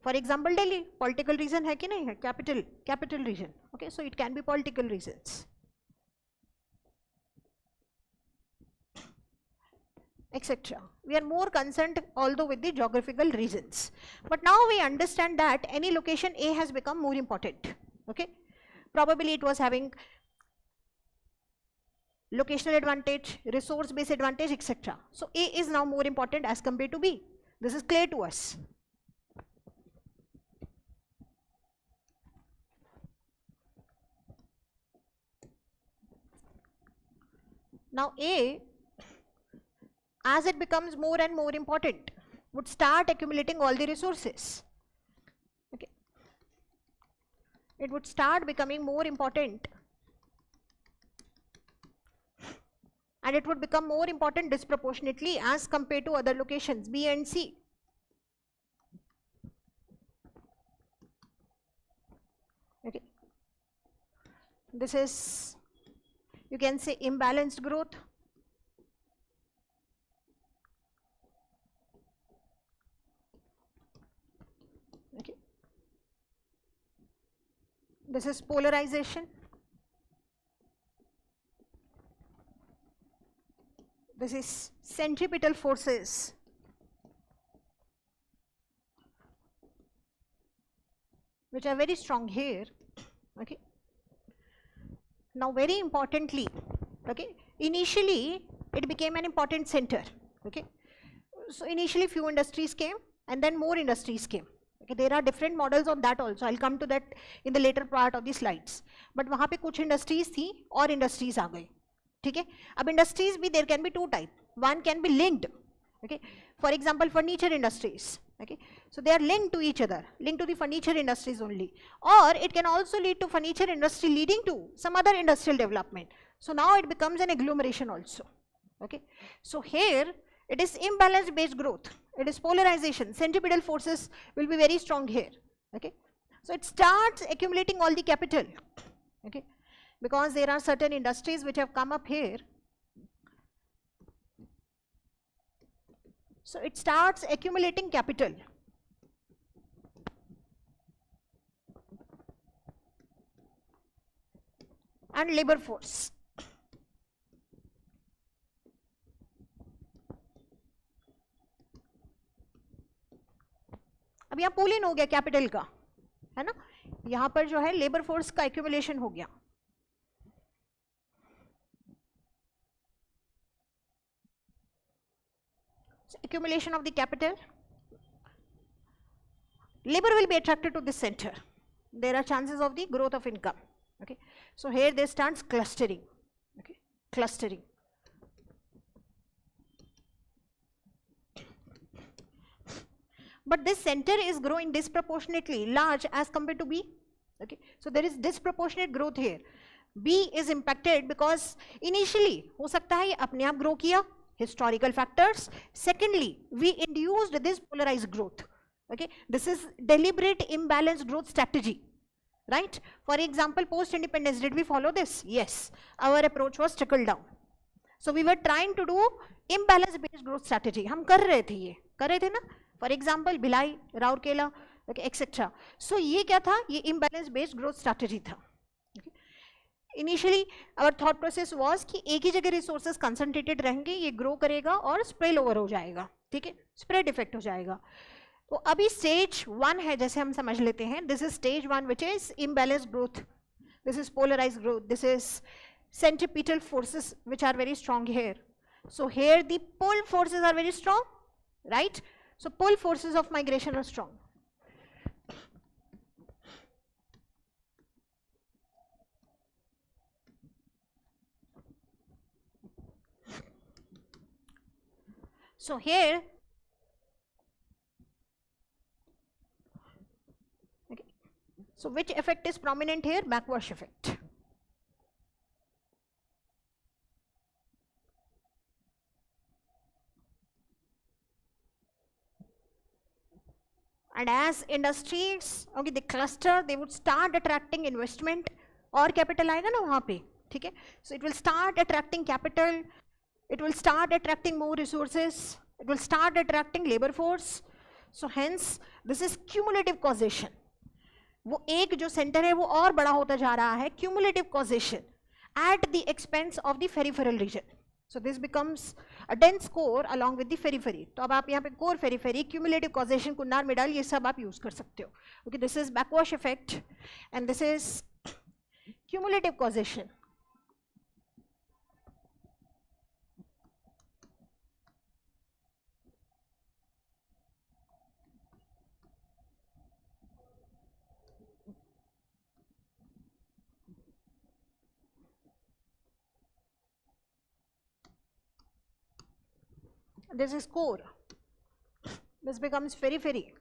Speaker 1: For example Delhi political region है कि नहीं है, capital region. Okay, so it can be political reasons. Etc. We are more concerned although with the geographical reasons, but now we understand that any location A has become more important. Okay, probably it was having locational advantage, resource based advantage, etc. So A is now more important as compared to B. This is clear to us. Now A, as it becomes more and more important, would start accumulating all the resources. Okay, it would start becoming more important, and it would become more important disproportionately as compared to other locations B and C. Okay, this is, you can say, imbalanced growth. Okay. This is polarization. This is centripetal forces. Which are very strong here. Okay. Now very importantly, okay, initially it became an important center. Okay. So initially few industries came and then more industries came. Okay, there are different models on that also. I'll come to that in the later part of the slides. But वहाँ पे कुछ industries थी और industries आ गई. ठीक है. अब industries भी there can be two type. One can be linked. Okay. For example, furniture industries. Okay. So they are linked to each other, linked to the furniture industries only. Or it can also lead to furniture industry leading to some other industrial development. So now it becomes an agglomeration also. Okay. So here it is imbalance based growth. It is polarization. Centripetal forces will be very strong here. Okay. So it starts accumulating all the capital. Okay. Because there are certain industries which have come up here. So it starts accumulating capital. And labor force. अब यहाँ pool इन हो गया capital का, है ना, यहाँ पर जो है लेबर फोर्स का एक्यूमुलेशन हो गया. So accumulation of the capital, labor will be attracted to this center. There are chances of the growth of income. Okay. So here there starts clustering. Okay. Clustering. But this center is growing disproportionately large as compared to B. Okay. So there is disproportionate growth here. B is impacted because initially हो सकता है ये अपने आप grow किया, historical factors. Secondly, we induced this polarized growth. Okay. This is deliberate imbalanced growth strategy. Right? For example, post-independence, did we follow this? Yes. Our approach was trickle down. So we were trying to do imbalance-based growth strategy. हम कर रहे थे ये, कर रहे थे ना? For example, Bhilai, Rourkela, okay, etc. So ये क्या था? ये imbalance-based growth strategy था. Okay. Initially, our thought process was कि एक ही जगह resources concentrated रहेंगे, ये grow करेगा और spill over हो जाएगा, ठीक है? Spread effect हो जाएगा. तो अभी stage 1 है, जैसे हम समझ लेते हैं. This is stage 1, which is imbalanced growth. This is polarized growth. This is centripetal forces, which are very strong here. So here the pull forces are very strong, right? So pull forces of migration are strong. So here, okay. So which effect is prominent here? Backwash effect. And as industries, okay, they cluster, they would start attracting investment और capital आएगा ना वहाँ पे, ठीक है? So it will start attracting capital, it will start attracting more resources, it will start attracting labor force. So hence this is cumulative causation. वो एक जो center है वो और बड़ा होता जा रहा है, cumulative causation at the expense of the peripheral region. So this becomes a dense core along with the periphery. तो अब आप यहाँ पे core periphery, cumulative causation, कुन्नार मिडाल ये सब आप use कर सकते हो. Okay, this is backwash effect and this is cumulative causation. This is core. This becomes periphery.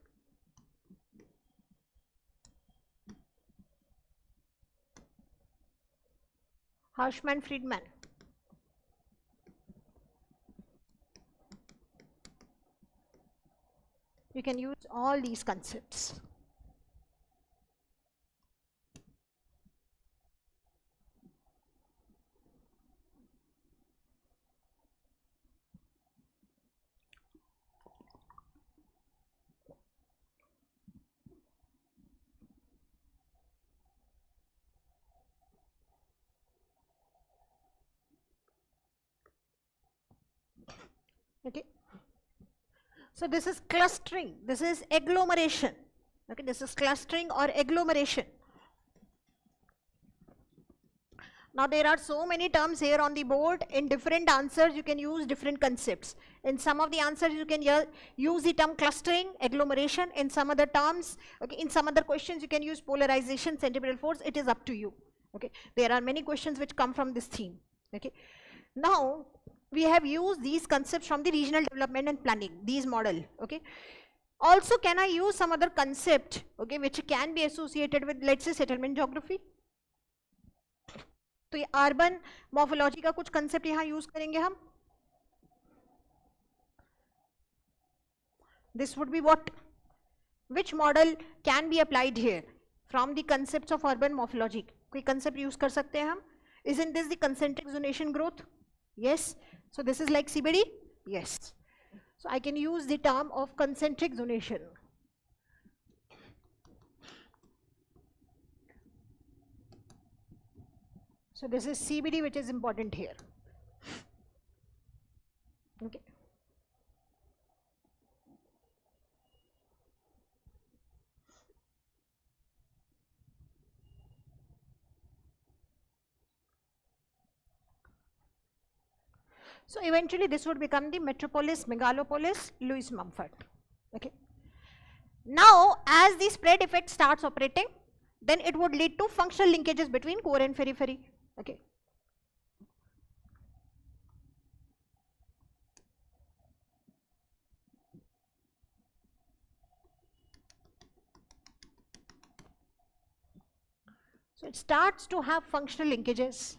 Speaker 1: Hirschman-Friedman. You can use all these concepts. Okay. So this is clustering, this is agglomeration. Okay, this is clustering or agglomeration. Now there are so many terms here on the board. In different answers you can use different concepts. In some of the answers you can use the term clustering, agglomeration. In some other terms, okay, in some other questions you can use polarization, centripetal force. It is up to you. Okay, there are many questions which come from this theme. Okay, now we have used these concepts from the regional development and planning, these model. Okay, also can I use some other concept, okay, which can be associated with, let's say, settlement geography? तो ये urban morphology का कुछ concept यहाँ use करेंगे हम. This would be what? Which model can be applied here from the concepts of urban morphology? कोई concept use कर सकते हैं हम? Isn't this the concentric zonation growth? Yes. So this is like CBD? Yes. So I can use the term of concentric zonation. So this is CBD which is important here. Okay. So eventually this would become the metropolis, megalopolis, Lewis Mumford. Okay. Now as the spread effect starts operating, then it would lead to functional linkages between core and periphery. Okay. So it starts to have functional linkages.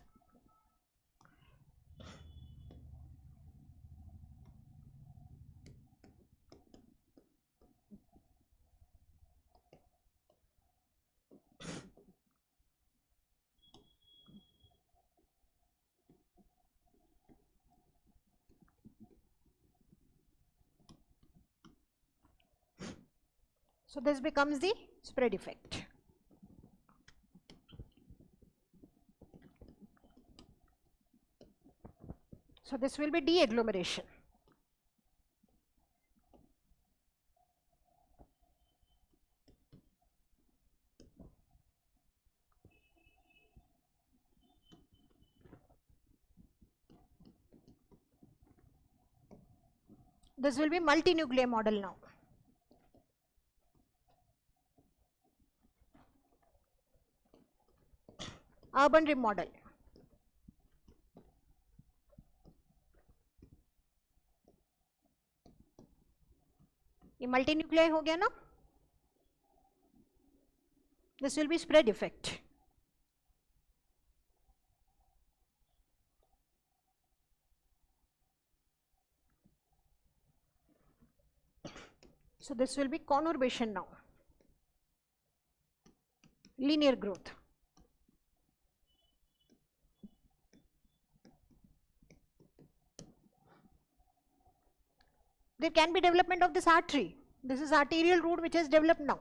Speaker 1: So this becomes the spread effect. So this will be de-agglomeration. This will be multi-nuclei model now. Urban rim model. ये multi-nuclei हो गया ना? This will be spread effect. So this will be conurbation now. Linear growth. There can be development of this artery. This is arterial route which is developed now.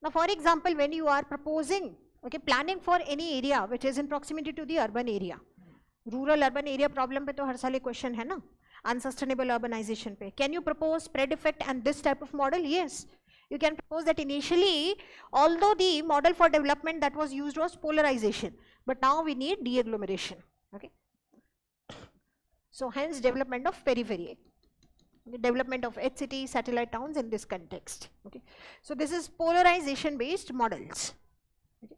Speaker 1: Now for example, when you are proposing, okay, planning for any area which is in proximity to the urban area, rural urban area problem पे तो हर साल question है ना, unsustainable urbanization पे, can you propose spread effect and this type of model? Yes, you can propose that. Initially, although the model for development that was used was polarization, but now we need de-agglomeration. Okay, so hence development of periphery, the development of HCT satellite towns in this context. Okay, so this is polarization based models. Okay.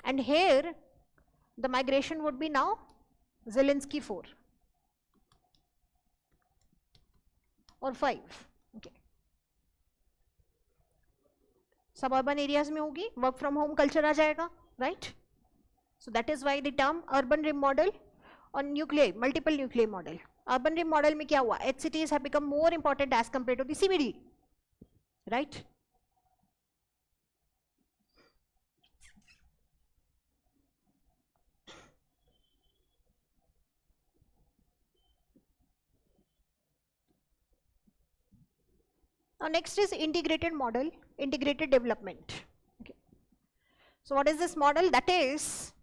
Speaker 1: And here the migration would be now Zelinsky 4 or 5. Okay. Suburban areas में होगी, work from home culture आ जाएगा, right? So that is why the term urban rim model or nuclei, multiple nuclei model. Urban rim model में क्या हुआ? HCTs have become more important as compared to the CBD, right? Now next is integrated model. integrated development. Okay. So what is this model? That is,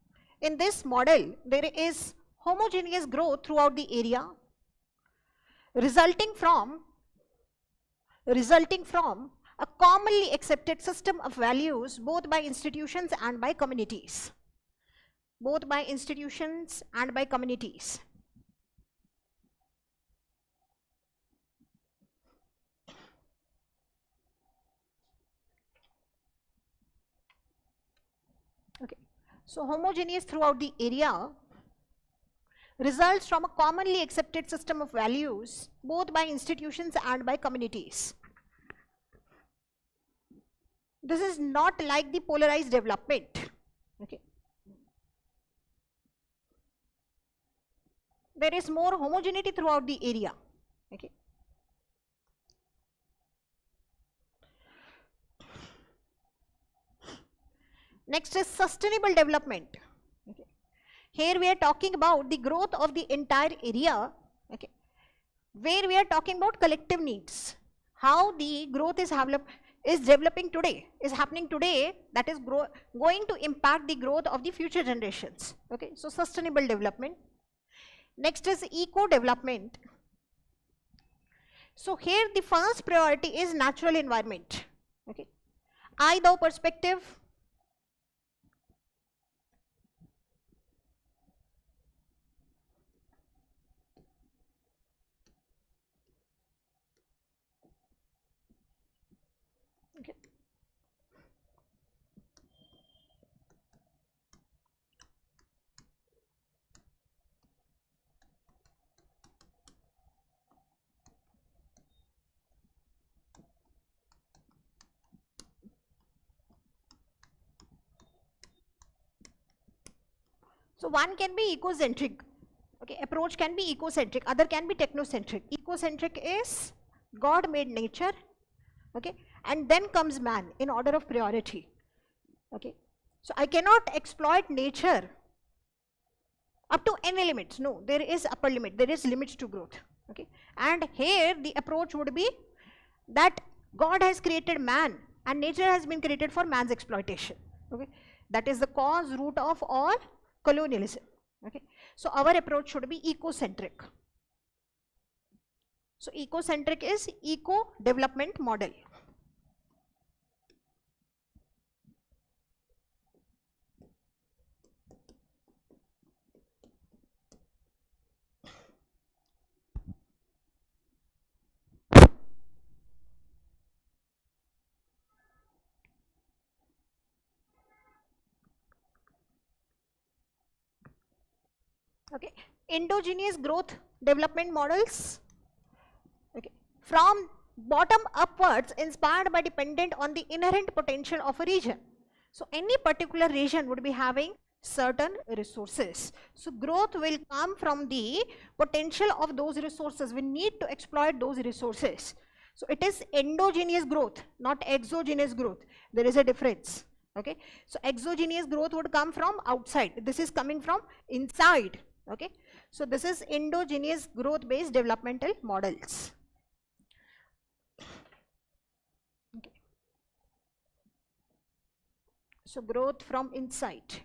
Speaker 1: in this model, there is homogeneous growth throughout the area resulting from a commonly accepted system of values both by institutions and by communities. Both by institutions and by communities. Okay. So homogeneous throughout the area results from a commonly accepted system of values both by institutions and by communities. This is not like the polarized development. Okay. There is more homogeneity throughout the area. Okay. Next is sustainable development. Okay. Here we are talking about the growth of the entire area, okay, where we are talking about collective needs. How the growth is developing today, is happening today, that is going to impact the growth of the future generations. Okay. So sustainable development. Next is eco-development. So here the first priority is natural environment. Okay. I-thou perspective. Okay. So one can be ecocentric. Okay, approach can be ecocentric, other can be technocentric. Ecocentric is God made nature, okay, and then comes man in order of priority. Okay, so I cannot exploit nature up to any limits. No, there is upper limit, there is limits to growth. Okay, and here the approach would be that God has created man and nature has been created for man's exploitation. Okay, that is the cause root of all colonialism. Okay, so our approach should be ecocentric. So ecocentric is eco-development model. Okay, endogenous growth development models. Okay, from bottom upwards, inspired by dependent on the inherent potential of a region. So any particular region would be having certain resources. So growth will come from the potential of those resources. We need to exploit those resources. So it is endogenous growth, not exogenous growth. There is a difference. Okay, so exogenous growth would come from outside. This is coming from inside. Okay, so this is endogenous growth based developmental models. Okay. So growth from inside.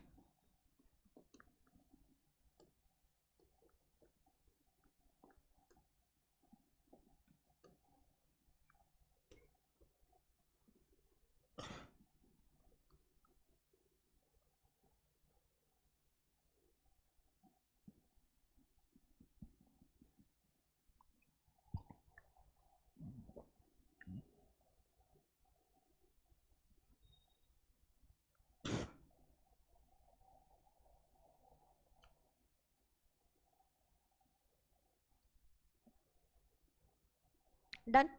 Speaker 1: Done.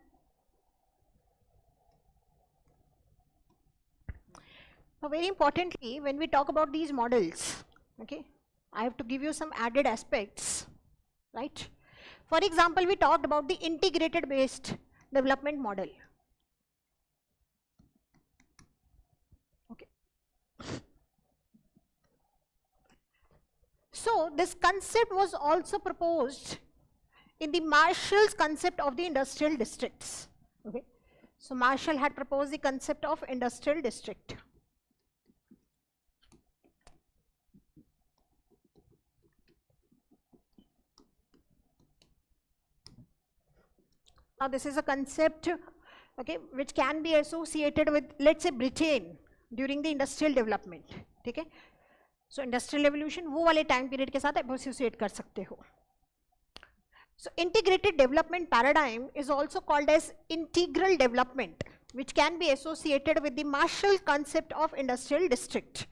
Speaker 1: Now very importantly, when we talk about these models, okay, I have to give you some added aspects, right? For example, we talked about the integrated based development model. Okay. So this concept was also proposed in the Marshall's concept of the industrial districts. Okay. So Marshall had proposed the concept of industrial district. Now this is a concept, okay, which can be associated with, let's say, Britain during the industrial development. Okay? So industrial revolution वो वाले time period के साथ associate कर सकते हो. So integrated development paradigm is also called as integral development, which can be associated with the Marshall concept of industrial district.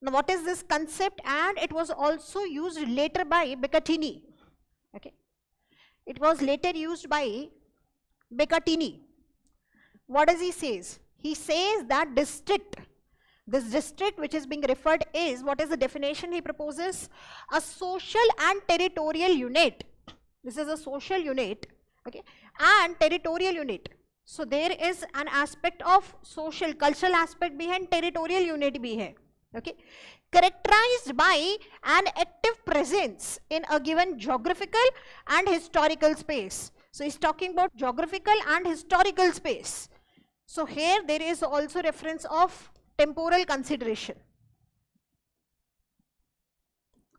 Speaker 1: Now what is this concept? And it was also used later by Beccattini. Okay, it was later used by Beccattini. What does he says? He says that district, this district which is being referred is, what is the definition he proposes? A social and territorial unit. This is a social unit, okay, and territorial unit. So there is an aspect of social, cultural aspect bhi hai and territorial unit bhi hai, okay, characterized by an active presence in a given geographical and historical space. So he's talking about geographical and historical space. So here there is also reference of temporal consideration.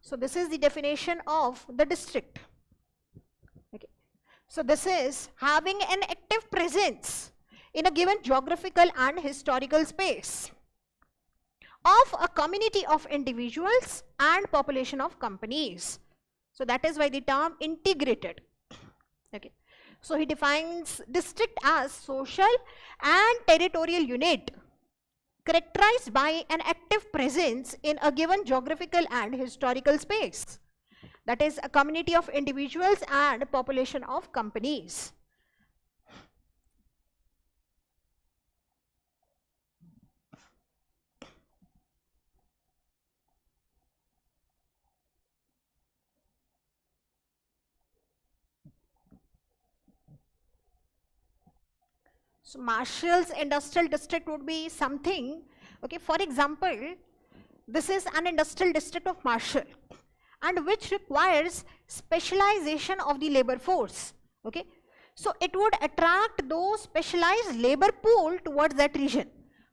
Speaker 1: So this is the definition of the district. Okay. So this is having an active presence in a given geographical and historical space of a community of individuals and population of companies. So that is why the term integrated. Okay. So he defines district as social and territorial unit characterized by an active presence in a given geographical and historical space. That is a community of individuals and population of companies. So Marshall's industrial district would be something, okay, for example, this is an industrial district of Marshall and which requires specialization of the labor force, okay. So it would attract those specialized labor pool towards that region.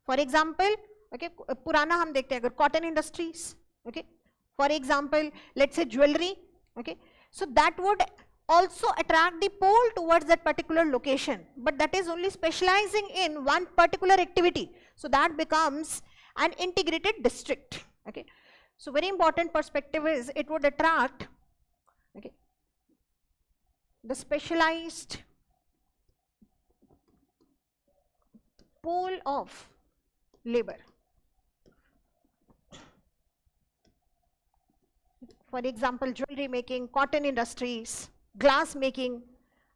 Speaker 1: For example, okay, पुराना हम देखते हैं अगर cotton industries, okay, for example, let's say jewelry, okay, so that would also attract the pole towards that particular location, but that is only specializing in one particular activity. So that becomes an integrated district. Okay. So very important perspective is it would attract, okay, the specialized pool of labor. For example, jewelry making, cotton industries, glass making,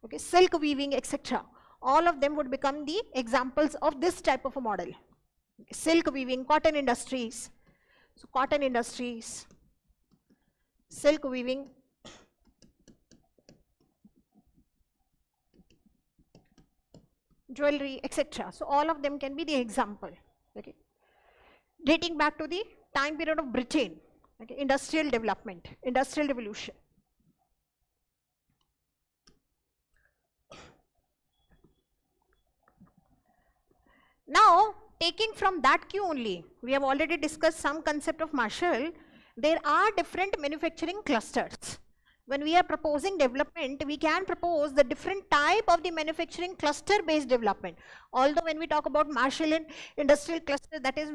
Speaker 1: okay, silk weaving, etc. All of them would become the examples of this type of a model. Silk weaving, cotton industries. So cotton industries, silk weaving, jewelry, etc. So all of them can be the example. Okay. Dating back to the time period of Britain, okay, industrial development, industrial revolution. Now, taking from that cue only, we have already discussed some concept of Marshall. There are different manufacturing clusters. When we are proposing development, we can propose the different type of the manufacturing cluster based development. Although when we talk about Marshall and industrial cluster, that is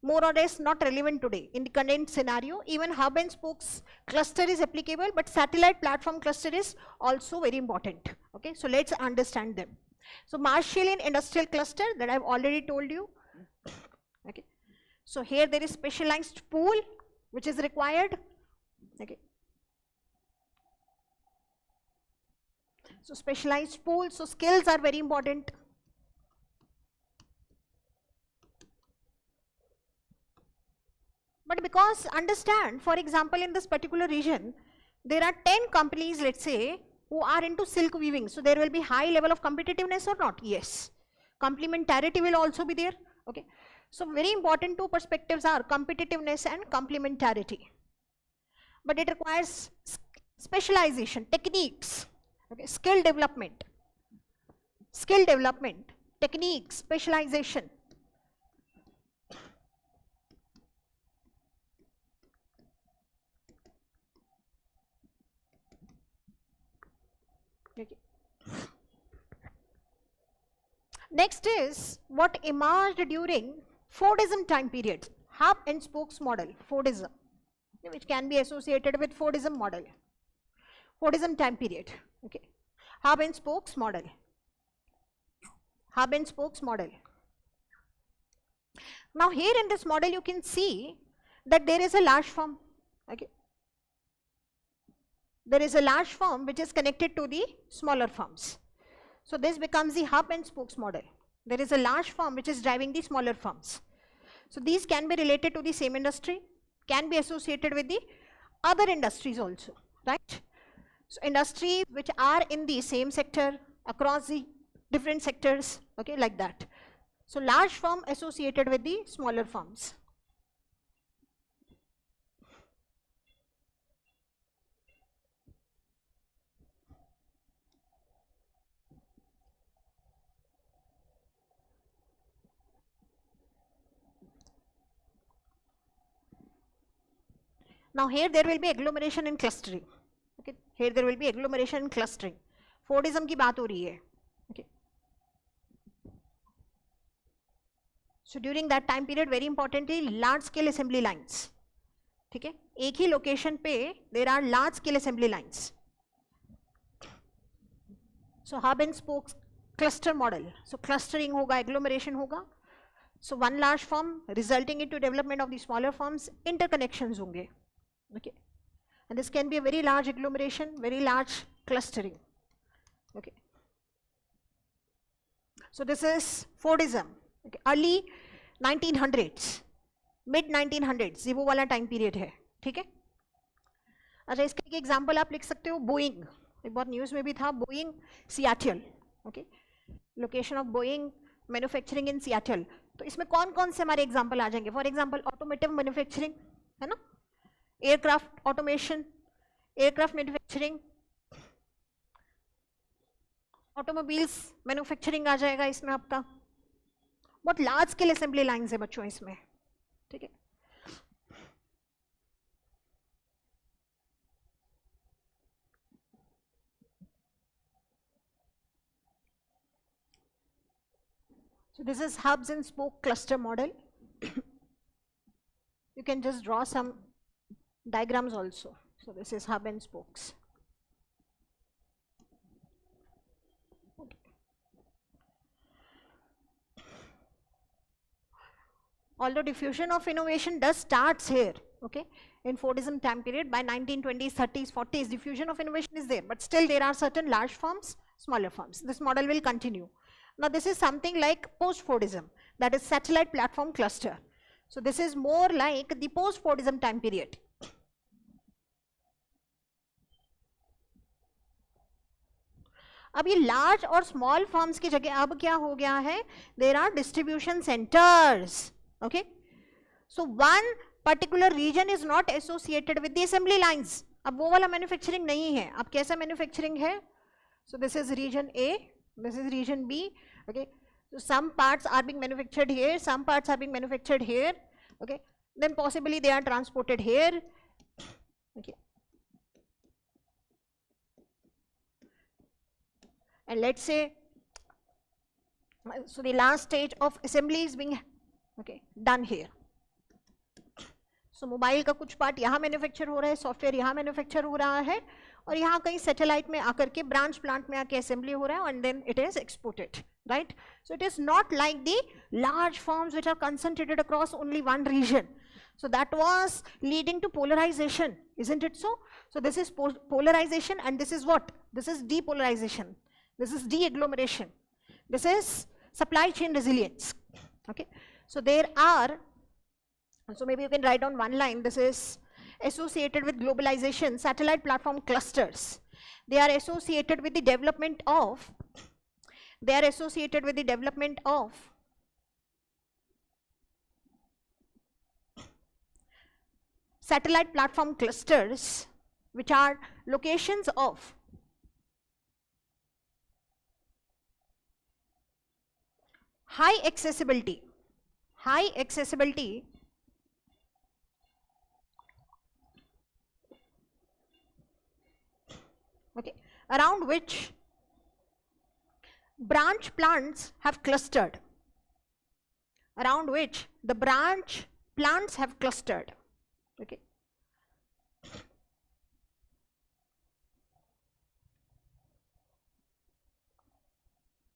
Speaker 1: more or less not relevant today. In the current scenario, even hub and spokes cluster is applicable, but satellite platform cluster is also very important. Okay, so let's understand them. So Marshallian industrial cluster that I have already told you. Okay. So here there is specialized pool which is required. Okay. So specialized pool, so skills are very important. But because understand, for example, in this particular region, there are 10 companies, let's say, who are into silk weaving. So there will be high level of competitiveness or not? Yes. Complementarity will also be there. Okay. So very important two perspectives are competitiveness and complementarity. But it requires specialization, techniques, okay, skill development, technique, specialization. Okay. Next is what emerged during Fordism time period, hub and spokes model, Fordism, which can be associated with Fordism model, Fordism time period. Okay, hub and spokes model, hub and spokes model. Now here in this model you can see that there is a large firm. Okay, there is a large firm which is connected to the smaller firms. So this becomes the hub and spokes model. There is a large firm which is driving the smaller firms. So these can be related to the same industry, can be associated with the other industries also, right? So industries which are in the same sector across the different sectors, okay, like that. So large firm associated with the smaller firms. Now here there will be agglomeration and clustering. Okay, here there will be agglomeration and clustering. Fordism की बात हो रही है. Okay. So during that time period, very importantly, large scale assembly lines. ठीक है, एक ही location पे there are large scale assembly lines. So hub and spokes cluster model. So clustering होगा, agglomeration होगा. So one large firm resulting into development of the smaller firms, interconnections होंगे. Okay, and this can be a very large agglomeration, very large clustering. Okay, so this is Fordism. Okay, early 1900s, mid 1900s, ये वो वाला time period है. ठीक है. अच्छा, इसका एक एग्जाम्पल आप लिख सकते हो, बोइंग, एक बहुत न्यूज़ में भी था, Boeing Seattle. Okay, location of Boeing manufacturing in Seattle. तो इसमें कौन कौन से हमारे एग्जाम्पल आ जाएंगे? फॉर एग्जाम्पल ऑटोमेटिव मैन्युफैक्चरिंग है ना, aircraft automation, aircraft manufacturing, automobiles manufacturing आ जाएगा इसमें आपका. बहुत लार्ज स्केल असेंबली लाइन्स है बच्चों इसमें. ठीक है. So this is hubs and spoke cluster model. You can just draw some diagrams also. So this is hub and spokes. Okay. Although diffusion of innovation does starts here, okay, in Fordism time period, by 1920s, 30s, 40s, diffusion of innovation is there, but still there are certain large firms, smaller firms. This model will continue. Now this is something like post-Fordism, that is satellite platform cluster. So this is more like the post-Fordism time period. अब ये large और small firms की जगह अब क्या हो गया है? There are distribution centers. Okay. So one particular region is not associated with the assembly lines. अब वो वाला manufacturing नहीं है. अब कैसा manufacturing है? So this is region A. This is region B. Okay, so some parts are being manufactured here, some parts are being manufactured here. Okay, then possibly they are transported here. Okay, and let's say, so the last stage of assembly is being done here. So mobile का कुछ part यहाँ manufacture हो रहा है, software यहाँ manufacture हो रहा है, और यहाँ कहीं सैटेलाइट में आकर के ब्रांच प्लांट में आके असेंबली हो रहा है, and then it is exported, right? So it is not like the large firms which are concentrated across only one region. So that was leading to polarization, isn't it so? So this is polarization, and this is what? This is depolarization. This is de-agglomeration. This is supply chain resilience. Okay. So there are, so maybe you can write down one line. This is associated with globalization, satellite platform clusters. They are associated with the development of, satellite platform clusters, which are locations of high accessibility, okay, around which branch plants have clustered, around which the branch plants have clustered, okay.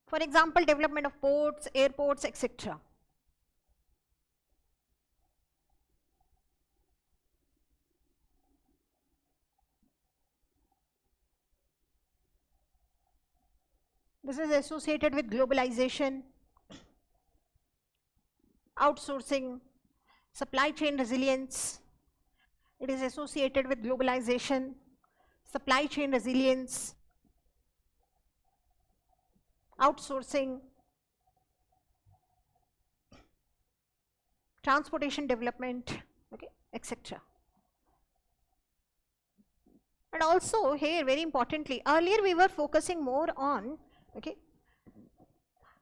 Speaker 1: For example, development of ports, airports, etc. This is associated with globalization, outsourcing, supply chain resilience. It is associated with globalization, supply chain resilience, outsourcing, transportation development, okay, etc. And also here, very importantly, earlier we were focusing more on, okay,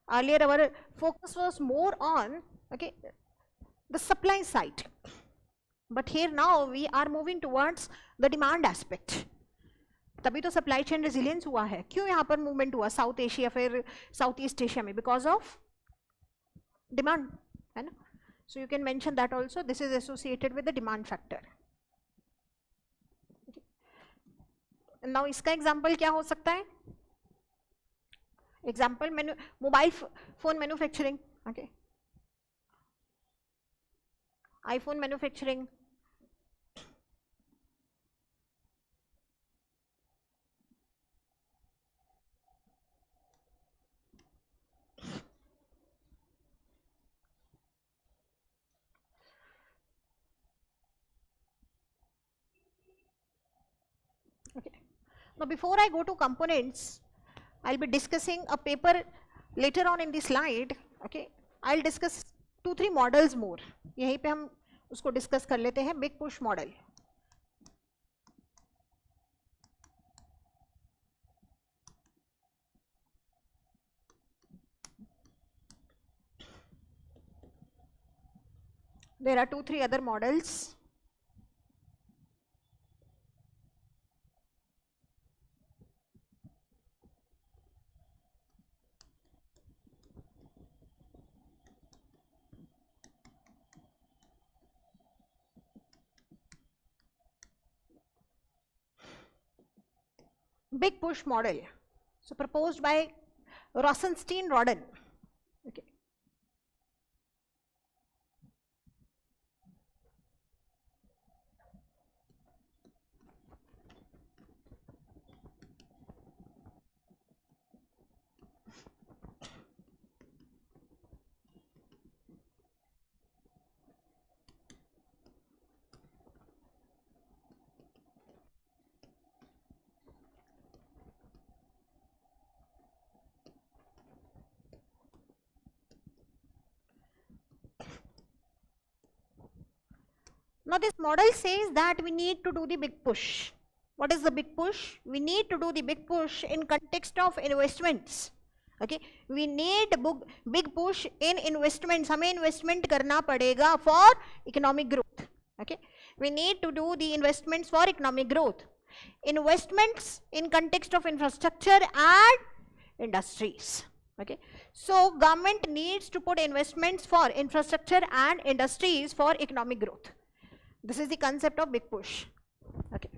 Speaker 1: earlier our focus was more on, okay, the supply side, but here now we are moving towards the demand aspect. तभी तो supply chain resilience हुआ है. क्यों यहाँ पर movement हुआ south Asia फिर south east Asia में? बिकॉज ऑफ डिमांड, है ना. सो you can mention that also. This is associated with the demand factor. Now इसका एग्जांपल क्या हो सकता है? Example mobile phone manufacturing, okay, iPhone manufacturing, okay. Now before I go to components, I'll be discussing a paper later on in the slide, okay. I'll discuss 2-3 models more. यहीं पे हम उसको discuss कर लेते हैं. Big push model, there are 2-3 other models. Big push model, so proposed by Rosenstein-Rodin, okay. Now this model says that we need to do the big push. What is the big push? We need to do the big push in context of investments, okay. We need big push in investments. हमें investment करना पड़ेगा for economic growth, okay. We need to do the investments for economic growth. Investments in context of infrastructure and industries, okay. So government needs to put investments for infrastructure and industries for economic growth. This is the concept of big push, okay.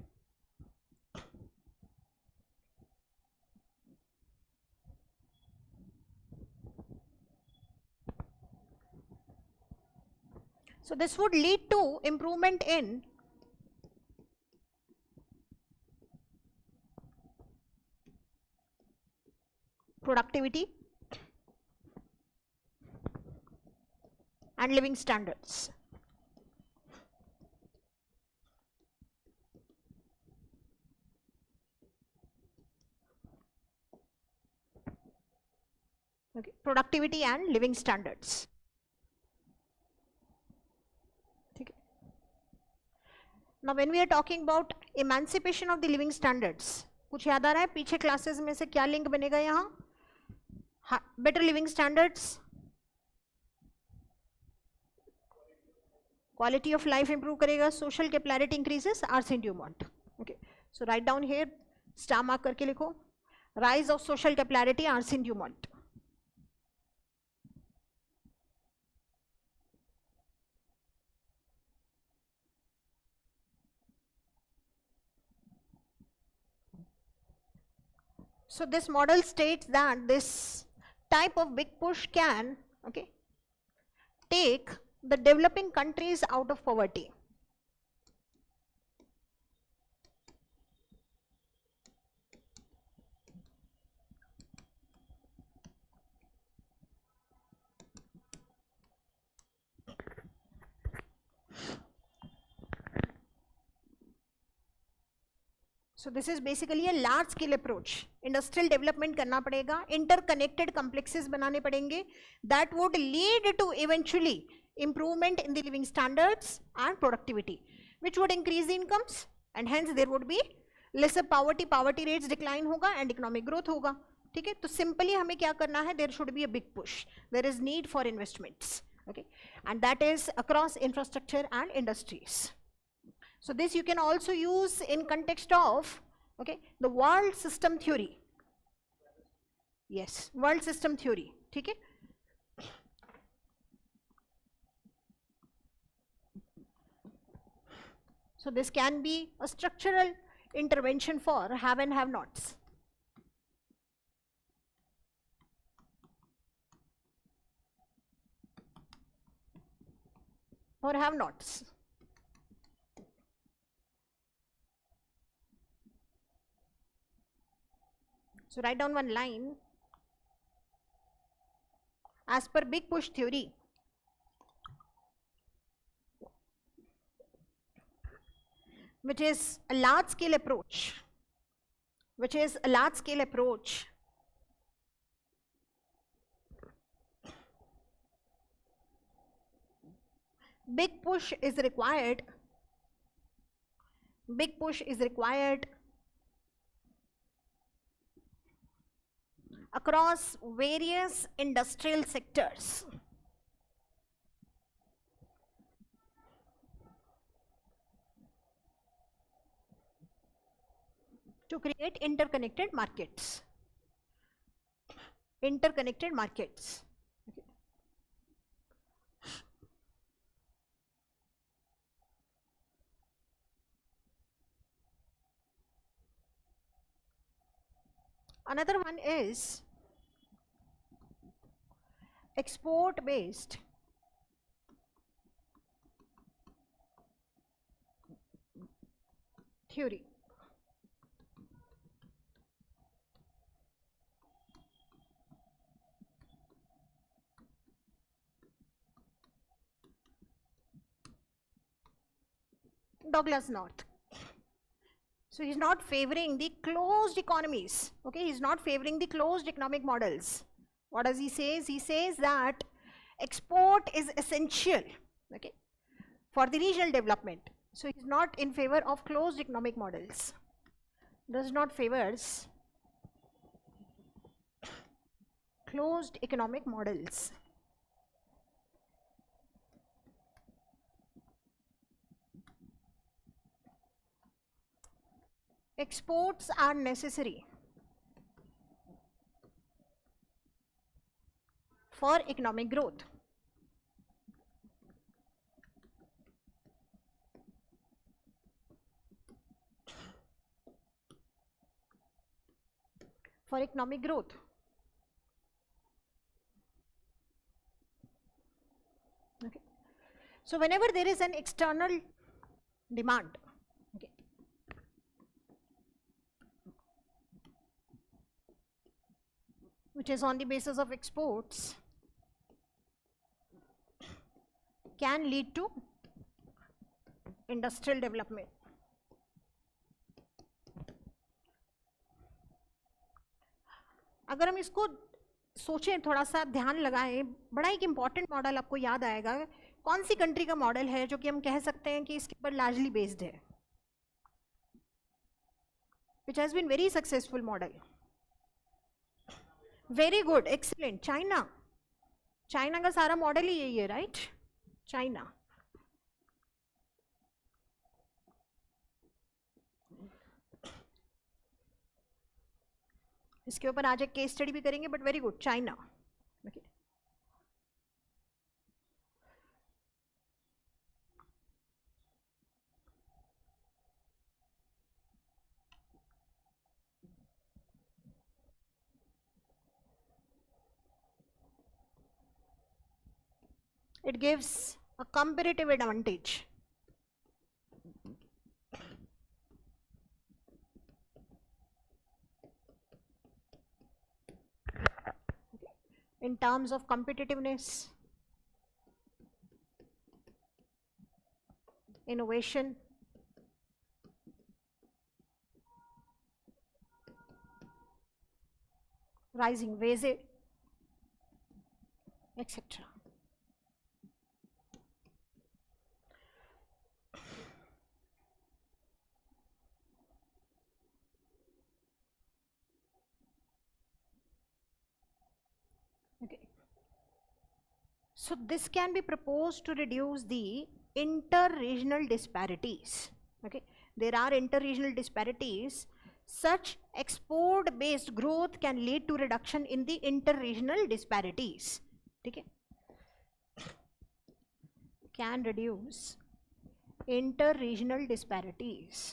Speaker 1: So this would lead to improvement in productivity and living standards. Okay, productivity and living standards. Okay. Now when we are talking about emancipation of the living standards, कुछ याद आ रहा है पीछे classes में से क्या link बनेगा यहाँ? Better living standards, quality of life improve करेगा, social capillarity increases, Arsene Dumont. Okay, so write down here, star mark करके लिखो, rise of social capillarity, Arsene Dumont. So this model states that this type of big push can, okay, take the developing countries out of poverty. So this is basically a large scale approach. Industrial development करना पड़ेगा, interconnected complexes बनाने पड़ेंगे, that would lead to eventually improvement in the living standards and productivity, which would increase the incomes, and hence there would be lesser poverty, poverty rates decline होगा and economic growth होगा. ठीक है, तो simply हमें क्या करना है, there should be a big push, there is need for investments, okay, and that is across infrastructure and industries. So this you can also use in context of, okay, the world system theory. Yes, world system theory. ठीक है. So this can be a structural intervention for have and have nots. Or have nots. So write down one line. As per big push theory, which is a large scale approach, big push is required across various industrial sectors. To create interconnected markets. Okay. Another one is export based theory. Douglas North. So he's not favoring the closed economies, okay, he's not favoring the closed economic models. What does he say? He says that export is essential, okay, for the regional development. So he's not in favor of closed economic models, does not favors closed economic models. Exports are necessary for economic growth. For economic growth. Okay. So whenever there is an external demand, okay, which is on the basis of exports, can lead to industrial development. अगर हम इसको सोचें, थोड़ा सा ध्यान लगाएं, बड़ा एक इम्पॉर्टेंट मॉडल आपको याद आएगा. कौन सी कंट्री का मॉडल है जो कि हम कह सकते हैं कि इसके ऊपर लार्जली बेस्ड है, which has been very successful model. Very good, excellent. China का सारा मॉडल ही यही है, राइट? चाइना. इसके ऊपर आज एक केस स्टडी भी करेंगे, but very good, China. Okay, it gives a comparative advantage. In terms of competitiveness, innovation, rising wages, etc. Okay. So this can be proposed to reduce the inter-regional disparities. Okay, there are inter-regional disparities. Such export-based growth can lead to reduction in the inter-regional disparities. Okay, can reduce inter-regional disparities.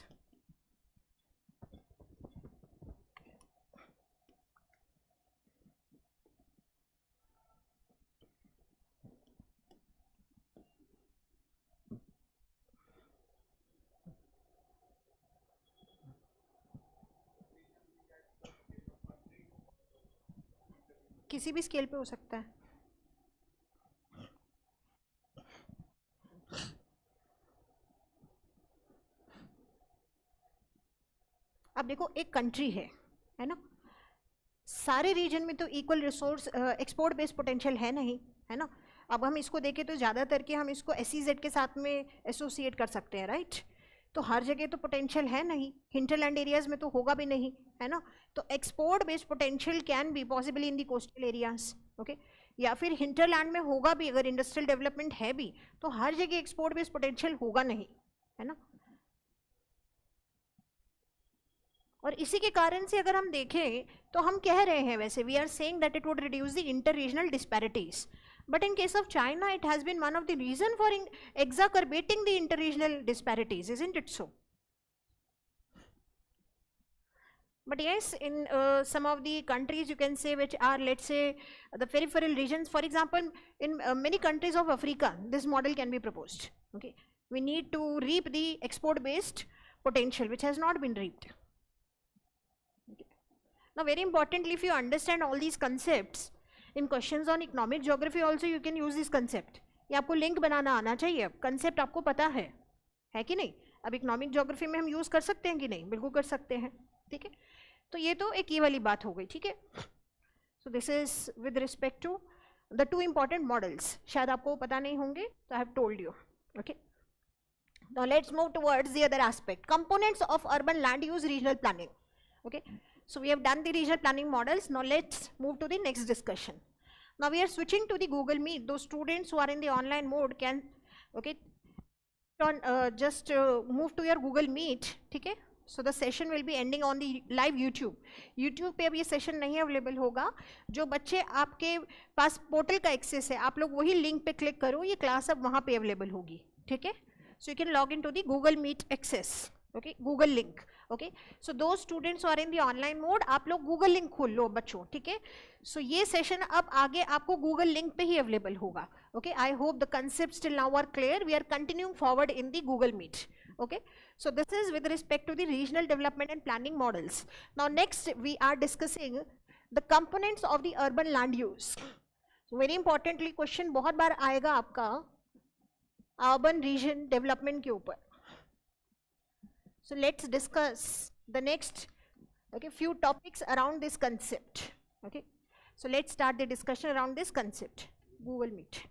Speaker 1: किसी भी scale पे हो सकता है. अब देखो, एक country है ना, सारे रीजन में तो equal resource export based potential है नहीं, है ना. अब हम इसको देखें तो ज़्यादातर के हम इसको SEZ के साथ में एसोसिएट कर सकते हैं, राइट. तो हर जगह तो पोटेंशियल है नहीं, हिंटरलैंड एरियाज में तो होगा भी नहीं, है ना. तो export based potential can be possible in the coastal areas. Okay, या फिर हिंटरलैंड में होगा भी, अगर इंडस्ट्रियल डेवलपमेंट है भी तो हर जगह एक्सपोर्ट बेस्ड पोटेंशियल होगा नहीं, है ना. और इसी के कारण से अगर हम देखें तो हम कह रहे हैं, वैसे we are saying that it would reduce the inter regional disparities, but in case of China it has been one of the reason for exacerbating the inter-regional disparities, isn't it so? But yes, in some of the countries you can say which are, let's say, the peripheral regions, for example, in many countries of Africa this model can be proposed. Okay, we need to reap the export based potential which has not been reaped. Okay. Now very importantly, if you understand all these concepts in questions on economic geography also you can use this concept. ये आपको link बनाना आना चाहिए, अब concept आपको पता है कि नहीं. अब इकोनॉमिक ज्योग्राफी में हम यूज़ कर सकते हैं कि नहीं, बिल्कुल कर सकते हैं. ठीक है, तो ये तो एक ये वाली बात हो गई. ठीक है, so this is with respect to the two important models. शायद आपको पता नहीं होंगे, तो I have told you. Okay, now let's move towards the other aspect, components of urban land use regional planning. Okay, so we have done the regional planning models. Now let's move to the next discussion. Now we are switching to the Google Meet. Those students who are in the online mode can, okay, just move to your Google Meet. ठीक है, so the session will be ending on the live YouTube. YouTube पे अब ये session नहीं available होगा. जो बच्चे आपके पास पोर्टल का एक्सेस है, आप लोग वही लिंक पे क्लिक करो, ये क्लास अब वहाँ पे अवेलेबल होगी. ठीक है, so you can log into the Google Meet access. Okay, Google link. Okay, so those students who are in the online mode, आप लोग Google link खोल लो बच्चों. ठीक है, so ये session अब आगे आपको Google link पे ही available होगा. Okay, I hope the concepts till now are clear. We are continuing forward in the Google Meet. Okay, so this is with respect to the regional development and planning models. Now next we are discussing the components of the urban land use. So very importantly question बहुत बार आएगा आपका urban region development के ऊपर. So let's discuss the next, okay, few topics around this concept. Okay, so let's start the discussion around this concept. Google Meet.